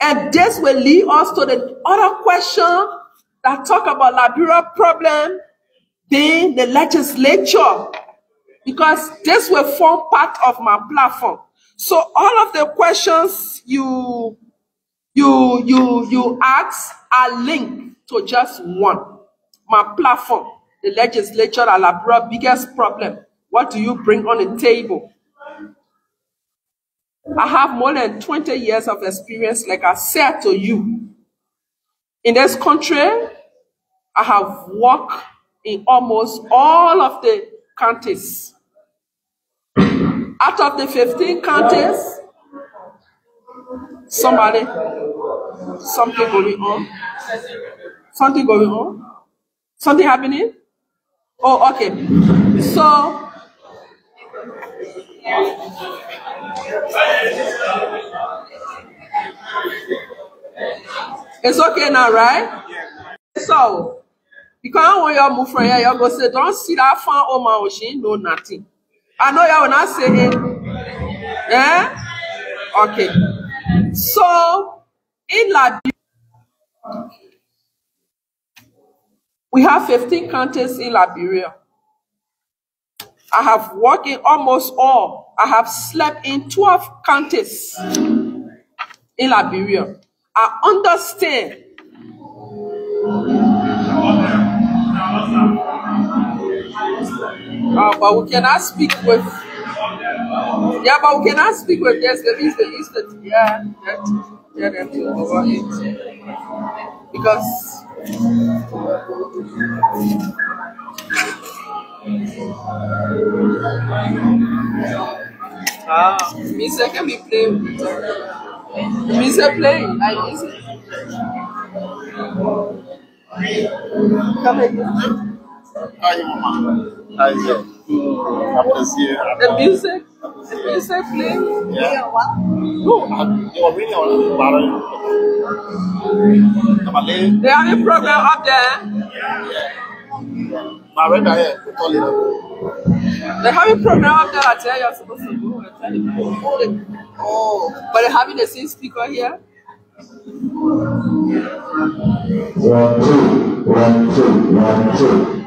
And this will lead us to the other question that talk about Liberia problem being the legislature, because this will form part of my platform. So all of the questions you ask are linked to just one. My platform, the legislature, and Liberia biggest problem. What do you bring on the table? I have more than 20 years of experience, like I said to you. In this country, I have worked in almost all of the counties. Out of the 15 counties, something going on. Something going on? Something happening? Oh, okay. So, it's okay now, right? So, because I want you to move from here, you go say, don't see that fan oh man, she know nothing. I know you will not say it. Yeah? Okay. So, in Liberia, we have 15 counties in Liberia. I have worked in almost all. I have slept in 12 counties in Liberia. I understand. But we cannot speak with. Yeah, but we cannot speak with this. Yeah, that over it. Because music can be played. Music playing. I use it. Come again. Hi, Mama. Hi, The music playing. Yeah. They have a program up there. They have a program up there. I tell you, you're supposed to go and tell them. Oh, but they're having the same speaker here. 1, 2, 1, 2, 1, 2.